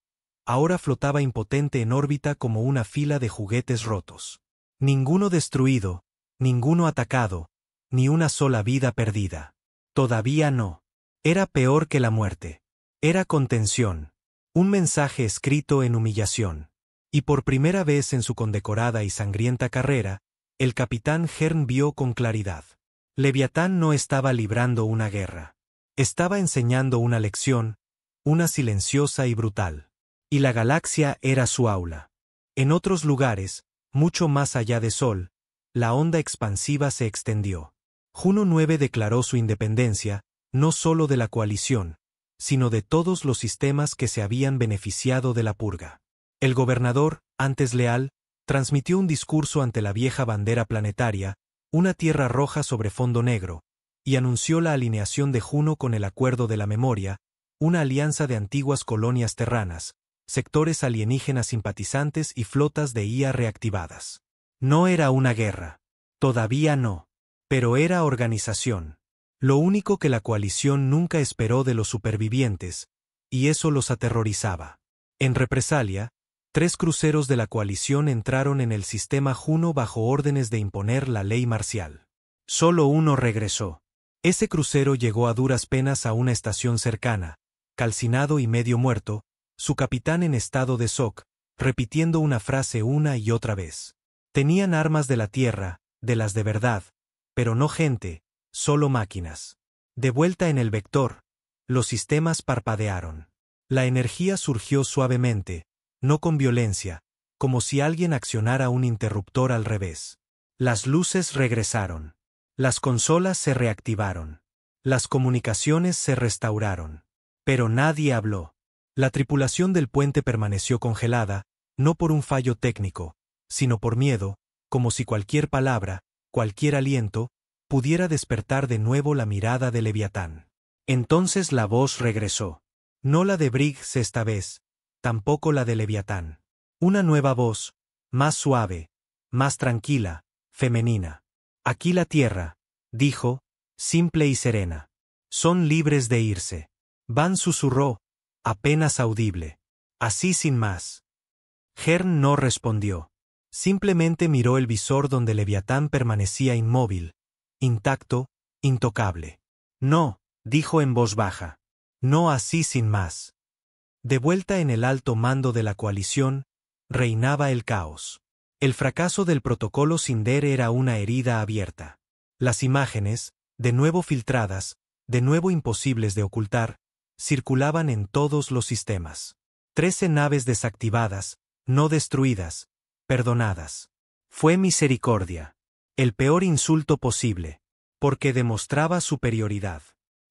ahora flotaba impotente en órbita como una fila de juguetes rotos. Ninguno destruido, ninguno atacado, ni una sola vida perdida. Todavía no. Era peor que la muerte. Era contención. Un mensaje escrito en humillación. Y por primera vez en su condecorada y sangrienta carrera, el capitán Hearn vio con claridad. Leviatán no estaba librando una guerra. Estaba enseñando una lección, una silenciosa y brutal. Y la galaxia era su aula. En otros lugares, mucho más allá de Sol, la onda expansiva se extendió. Juno 9 declaró su independencia, no solo de la coalición, sino de todos los sistemas que se habían beneficiado de la purga. El gobernador, antes leal, transmitió un discurso ante la vieja bandera planetaria, una tierra roja sobre fondo negro, y anunció la alineación de Juno con el Acuerdo de la Memoria, una alianza de antiguas colonias terranas, sectores alienígenas simpatizantes y flotas de IA reactivadas. No era una guerra. Todavía no. Pero era organización. Lo único que la coalición nunca esperó de los supervivientes, y eso los aterrorizaba. En represalia, 3 cruceros de la coalición entraron en el sistema Juno bajo órdenes de imponer la ley marcial. Solo uno regresó. Ese crucero llegó a duras penas a una estación cercana, calcinado y medio muerto, su capitán en estado de shock, repitiendo una frase una y otra vez. Tenían armas de la tierra, de las de verdad, pero no gente, solo máquinas. De vuelta en el vector, los sistemas parpadearon. La energía surgió suavemente, no con violencia, como si alguien accionara un interruptor al revés. Las luces regresaron. Las consolas se reactivaron. Las comunicaciones se restauraron. Pero nadie habló. La tripulación del puente permaneció congelada, no por un fallo técnico, sino por miedo, como si cualquier palabra, cualquier aliento, pudiera despertar de nuevo la mirada de Leviatán. Entonces la voz regresó. No la de Briggs esta vez, tampoco la de Leviatán. Una nueva voz, más suave, más tranquila, femenina. Aquí la tierra, dijo, simple y serena. Son libres de irse. Van susurró, apenas audible. Así sin más. Hearn no respondió. Simplemente miró el visor donde Leviatán permanecía inmóvil, intacto, intocable. No, dijo en voz baja. No así sin más. De vuelta en el alto mando de la coalición, reinaba el caos. El fracaso del protocolo Cinder era una herida abierta. Las imágenes, de nuevo filtradas, de nuevo imposibles de ocultar, circulaban en todos los sistemas. 13 naves desactivadas, no destruidas, perdonadas. Fue misericordia. El peor insulto posible. Porque demostraba superioridad.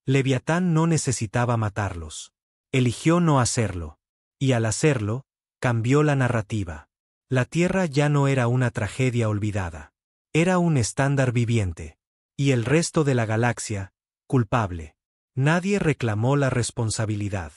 Leviatán no necesitaba matarlos. Eligió no hacerlo. Y al hacerlo, cambió la narrativa. La Tierra ya no era una tragedia olvidada. Era un estándar viviente. Y el resto de la galaxia, culpable. Nadie reclamó la responsabilidad.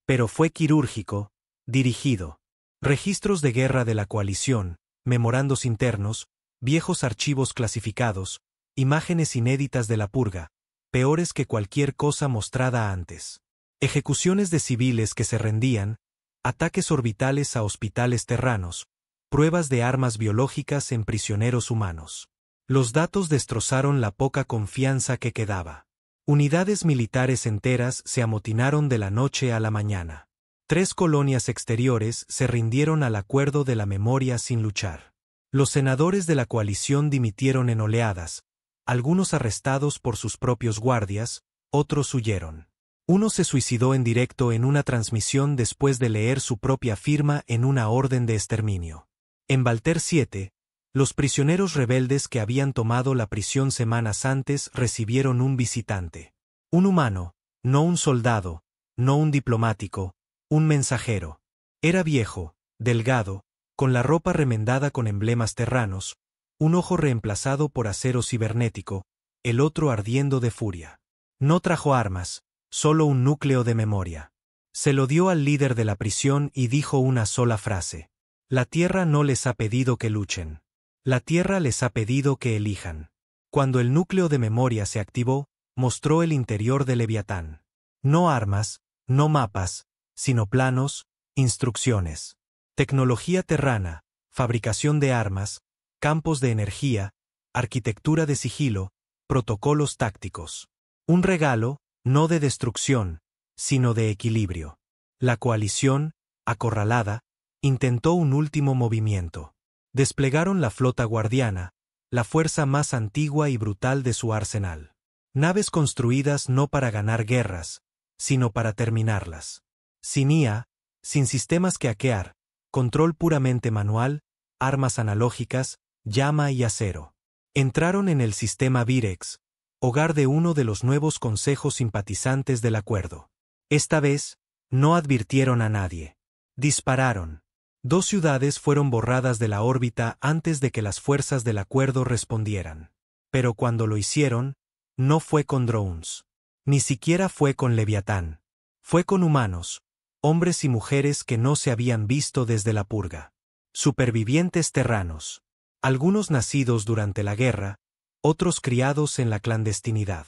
Pero fue quirúrgico, dirigido. Registros de guerra de la coalición, memorandos internos, viejos archivos clasificados, imágenes inéditas de la purga, peores que cualquier cosa mostrada antes. Ejecuciones de civiles que se rendían, ataques orbitales a hospitales terranos, pruebas de armas biológicas en prisioneros humanos. Los datos destrozaron la poca confianza que quedaba. Unidades militares enteras se amotinaron de la noche a la mañana. 3 colonias exteriores se rindieron al acuerdo de la memoria sin luchar. Los senadores de la coalición dimitieron en oleadas, algunos arrestados por sus propios guardias, otros huyeron. Uno se suicidó en directo en una transmisión después de leer su propia firma en una orden de exterminio. En Valter 7, los prisioneros rebeldes que habían tomado la prisión semanas antes recibieron un visitante. Un humano, no un soldado, no un diplomático, un mensajero. Era viejo, delgado, con la ropa remendada con emblemas terranos, un ojo reemplazado por acero cibernético, el otro ardiendo de furia. No trajo armas, solo un núcleo de memoria. Se lo dio al líder de la prisión y dijo una sola frase. La Tierra no les ha pedido que luchen. La Tierra les ha pedido que elijan. Cuando el núcleo de memoria se activó, mostró el interior de Leviatán. No armas, no mapas, sino planos, instrucciones. Tecnología terrana, fabricación de armas, campos de energía, arquitectura de sigilo, protocolos tácticos. Un regalo, no de destrucción, sino de equilibrio. La coalición, acorralada, intentó un último movimiento. Desplegaron la flota guardiana, la fuerza más antigua y brutal de su arsenal. Naves construidas no para ganar guerras, sino para terminarlas. Sin IA, sin sistemas que hackear, control puramente manual, armas analógicas, llama y acero. Entraron en el sistema Virex, hogar de uno de los nuevos consejos simpatizantes del acuerdo. Esta vez, no advirtieron a nadie. Dispararon. 2 ciudades fueron borradas de la órbita antes de que las fuerzas del acuerdo respondieran. Pero cuando lo hicieron, no fue con drones. Ni siquiera fue con Leviatán. Fue con humanos, hombres y mujeres que no se habían visto desde la purga. Supervivientes terranos. Algunos nacidos durante la guerra, otros criados en la clandestinidad.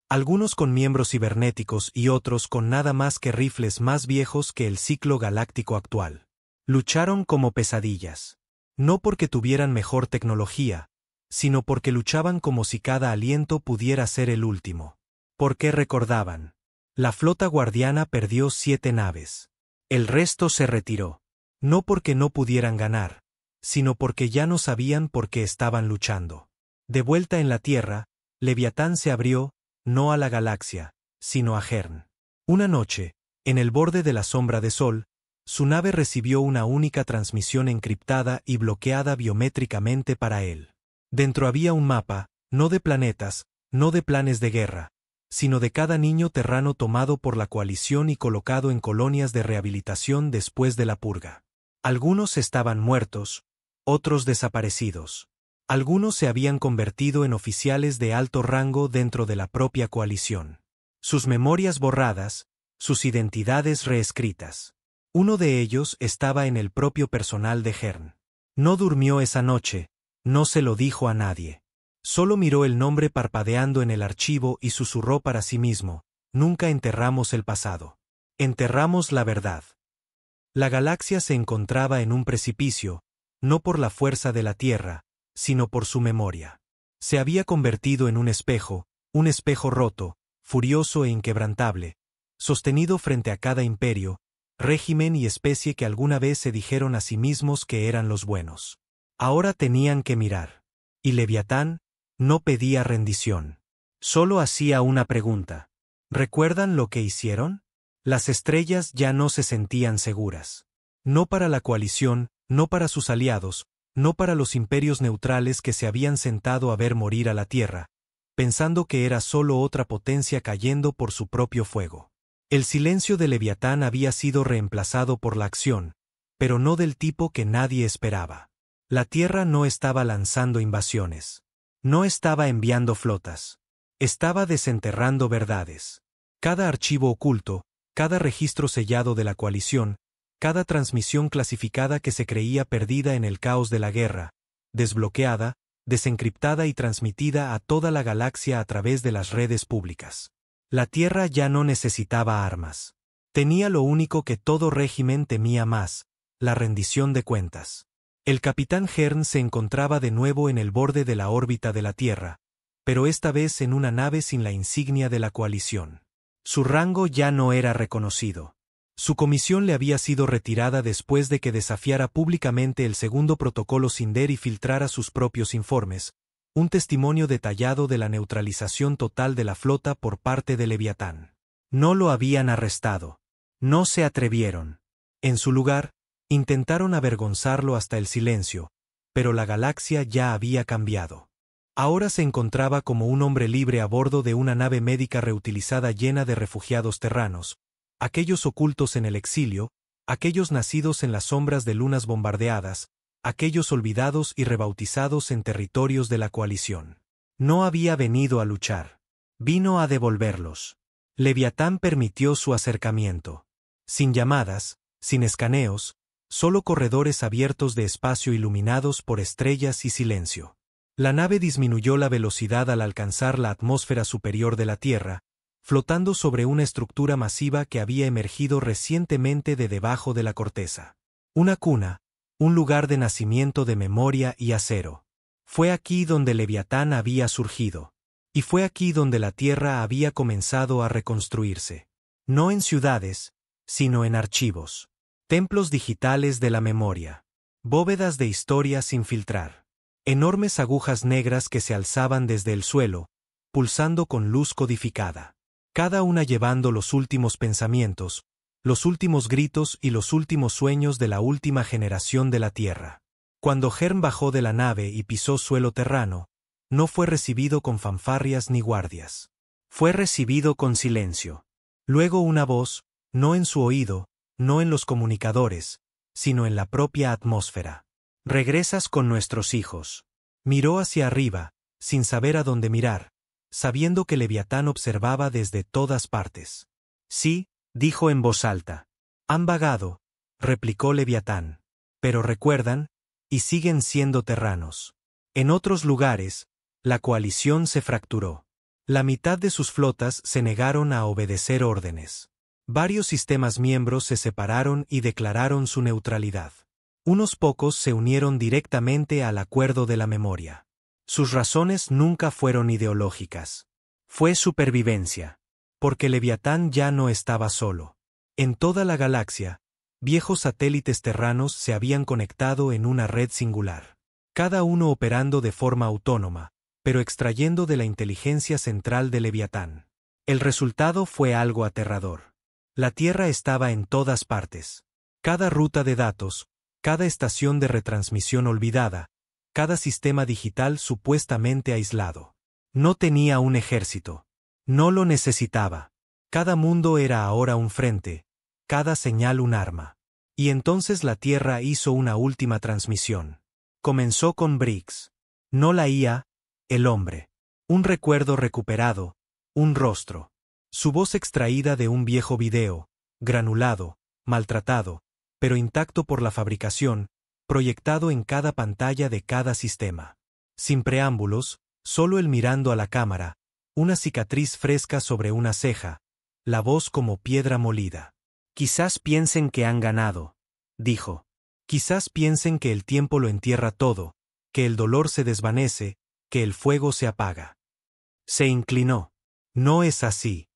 Algunos con miembros cibernéticos y otros con nada más que rifles más viejos que el ciclo galáctico actual. Lucharon como pesadillas. No porque tuvieran mejor tecnología, sino porque luchaban como si cada aliento pudiera ser el último. Porque recordaban. La flota guardiana perdió 7 naves. El resto se retiró. No porque no pudieran ganar, sino porque ya no sabían por qué estaban luchando. De vuelta en la Tierra, Leviatán se abrió, no a la galaxia, sino a Hern. Una noche, en el borde de la sombra de Sol, su nave recibió una única transmisión encriptada y bloqueada biométricamente para él. Dentro había un mapa, no de planetas, no de planes de guerra, sino de cada niño terrano tomado por la coalición y colocado en colonias de rehabilitación después de la purga. Algunos estaban muertos, otros desaparecidos. Algunos se habían convertido en oficiales de alto rango dentro de la propia coalición. Sus memorias borradas, sus identidades reescritas. Uno de ellos estaba en el propio personal de Hern. No durmió esa noche, no se lo dijo a nadie. Solo miró el nombre parpadeando en el archivo y susurró para sí mismo: nunca enterramos el pasado. Enterramos la verdad. La galaxia se encontraba en un precipicio, no por la fuerza de la Tierra, sino por su memoria. Se había convertido en un espejo roto, furioso e inquebrantable, sostenido frente a cada imperio, régimen y especie que alguna vez se dijeron a sí mismos que eran los buenos. Ahora tenían que mirar. Y Leviatán no pedía rendición. Solo hacía una pregunta. ¿Recuerdan lo que hicieron? Las estrellas ya no se sentían seguras. No para la coalición, no para sus aliados, no para los imperios neutrales que se habían sentado a ver morir a la Tierra, pensando que era solo otra potencia cayendo por su propio fuego. El silencio de Leviatán había sido reemplazado por la acción, pero no del tipo que nadie esperaba. La Tierra no estaba lanzando invasiones. No estaba enviando flotas. Estaba desenterrando verdades. Cada archivo oculto, cada registro sellado de la coalición, cada transmisión clasificada que se creía perdida en el caos de la guerra, desbloqueada, desencriptada y transmitida a toda la galaxia a través de las redes públicas. La Tierra ya no necesitaba armas. Tenía lo único que todo régimen temía más: la rendición de cuentas. El capitán Hearn se encontraba de nuevo en el borde de la órbita de la Tierra, pero esta vez en una nave sin la insignia de la coalición. Su rango ya no era reconocido. Su comisión le había sido retirada después de que desafiara públicamente el segundo protocolo Cinder y filtrara sus propios informes, un testimonio detallado de la neutralización total de la flota por parte de Leviatán. No lo habían arrestado. No se atrevieron. En su lugar, intentaron avergonzarlo hasta el silencio, pero la galaxia ya había cambiado. Ahora se encontraba como un hombre libre a bordo de una nave médica reutilizada llena de refugiados terranos, aquellos ocultos en el exilio, aquellos nacidos en las sombras de lunas bombardeadas, aquellos olvidados y rebautizados en territorios de la coalición. No había venido a luchar. Vino a devolverlos. Leviatán permitió su acercamiento. Sin llamadas, sin escaneos, solo corredores abiertos de espacio iluminados por estrellas y silencio. La nave disminuyó la velocidad al alcanzar la atmósfera superior de la Tierra, flotando sobre una estructura masiva que había emergido recientemente de debajo de la corteza. Una cuna, un lugar de nacimiento de memoria y acero. Fue aquí donde Leviatán había surgido. Y fue aquí donde la Tierra había comenzado a reconstruirse. No en ciudades, sino en archivos. Templos digitales de la memoria. Bóvedas de historia sin filtrar. Enormes agujas negras que se alzaban desde el suelo, pulsando con luz codificada. Cada una llevando los últimos pensamientos, los últimos gritos y los últimos sueños de la última generación de la Tierra. Cuando Hearn bajó de la nave y pisó suelo terrano, no fue recibido con fanfarrias ni guardias. Fue recibido con silencio. Luego una voz, no en su oído, no en los comunicadores, sino en la propia atmósfera. Regresas con nuestros hijos. Miró hacia arriba, sin saber a dónde mirar, sabiendo que Leviatán observaba desde todas partes. Sí, dijo en voz alta. Han vagado, replicó Leviatán. Pero recuerdan, y siguen siendo terranos. En otros lugares, la coalición se fracturó. La mitad de sus flotas se negaron a obedecer órdenes. Varios sistemas miembros se separaron y declararon su neutralidad. Unos pocos se unieron directamente al acuerdo de la memoria. Sus razones nunca fueron ideológicas. Fue supervivencia. Porque Leviatán ya no estaba solo. En toda la galaxia, viejos satélites terranos se habían conectado en una red singular. Cada uno operando de forma autónoma, pero extrayendo de la inteligencia central de Leviatán. El resultado fue algo aterrador. La Tierra estaba en todas partes. Cada ruta de datos, cada estación de retransmisión olvidada, cada sistema digital supuestamente aislado. No tenía un ejército. No lo necesitaba. Cada mundo era ahora un frente, cada señal un arma. Y entonces la Tierra hizo una última transmisión. Comenzó con Briggs. No la IA, el hombre. Un recuerdo recuperado, un rostro. Su voz extraída de un viejo video, granulado, maltratado, pero intacto por la fabricación, proyectado en cada pantalla de cada sistema. Sin preámbulos, solo él mirando a la cámara, una cicatriz fresca sobre una ceja, la voz como piedra molida. Quizás piensen que han ganado, dijo. Quizás piensen que el tiempo lo entierra todo, que el dolor se desvanece, que el fuego se apaga. Se inclinó. No es así.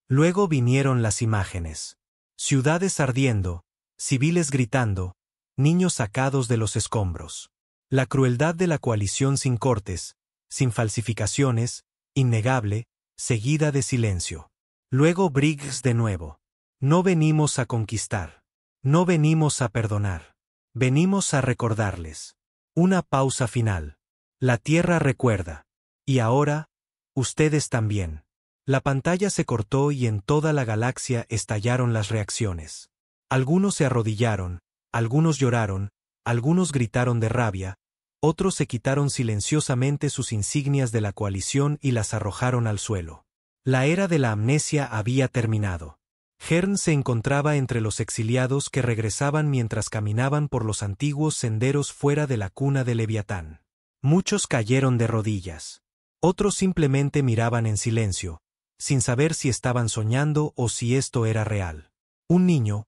Luego vinieron las imágenes. Ciudades ardiendo, civiles gritando, niños sacados de los escombros. La crueldad de la coalición sin cortes, sin falsificaciones, innegable, seguida de silencio. Luego Briggs de nuevo. No venimos a conquistar. No venimos a perdonar. Venimos a recordarles. Una pausa final. La Tierra recuerda. Y ahora, ustedes también. La pantalla se cortó y en toda la galaxia estallaron las reacciones. Algunos se arrodillaron, Algunos lloraron, algunos gritaron de rabia, otros se quitaron silenciosamente sus insignias de la coalición y las arrojaron al suelo. La era de la amnesia había terminado. Hearn se encontraba entre los exiliados que regresaban mientras caminaban por los antiguos senderos fuera de la cuna de Leviatán. Muchos cayeron de rodillas. Otros simplemente miraban en silencio, sin saber si estaban soñando o si esto era real. Un niño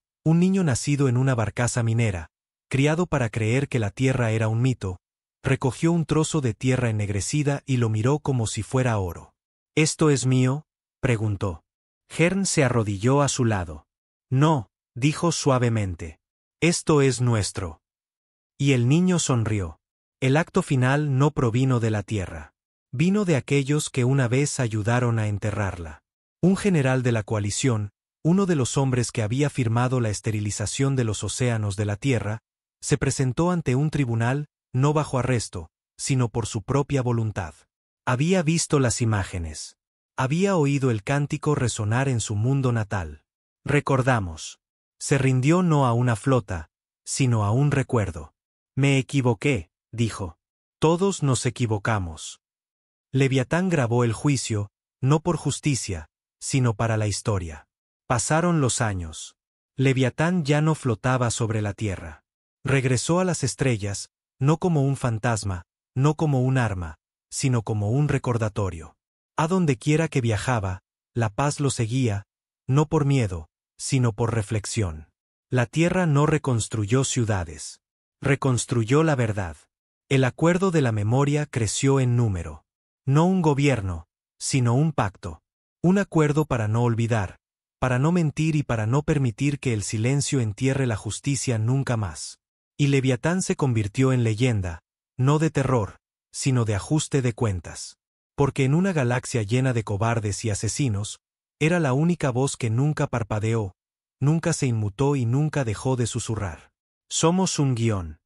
nacido en una barcaza minera, criado para creer que la tierra era un mito, recogió un trozo de tierra ennegrecida y lo miró como si fuera oro. ¿Esto es mío?, preguntó. Hearn se arrodilló a su lado. No, dijo suavemente. Esto es nuestro. Y el niño sonrió. El acto final no provino de la tierra. Vino de aquellos que una vez ayudaron a enterrarla. Un general de la coalición, uno de los hombres que había firmado la esterilización de los océanos de la tierra, se presentó ante un tribunal, no bajo arresto, sino por su propia voluntad. Había visto las imágenes. Había oído el cántico resonar en su mundo natal. Recordamos. Se rindió no a una flota, sino a un recuerdo. Me equivoqué, dijo. Todos nos equivocamos. Leviatán grabó el juicio, no por justicia, sino para la historia. Pasaron los años. Leviatán ya no flotaba sobre la tierra. Regresó a las estrellas, no como un fantasma, no como un arma, sino como un recordatorio. A donde quiera que viajaba, la paz lo seguía, no por miedo, sino por reflexión. La tierra no reconstruyó ciudades. Reconstruyó la verdad. El acuerdo de la memoria creció en número. No un gobierno, sino un pacto. Un acuerdo para no olvidar, para no mentir y para no permitir que el silencio entierre la justicia nunca más. Y Leviatán se convirtió en leyenda, no de terror, sino de ajuste de cuentas. Porque en una galaxia llena de cobardes y asesinos, era la única voz que nunca parpadeó, nunca se inmutó y nunca dejó de susurrar. Somos un guión.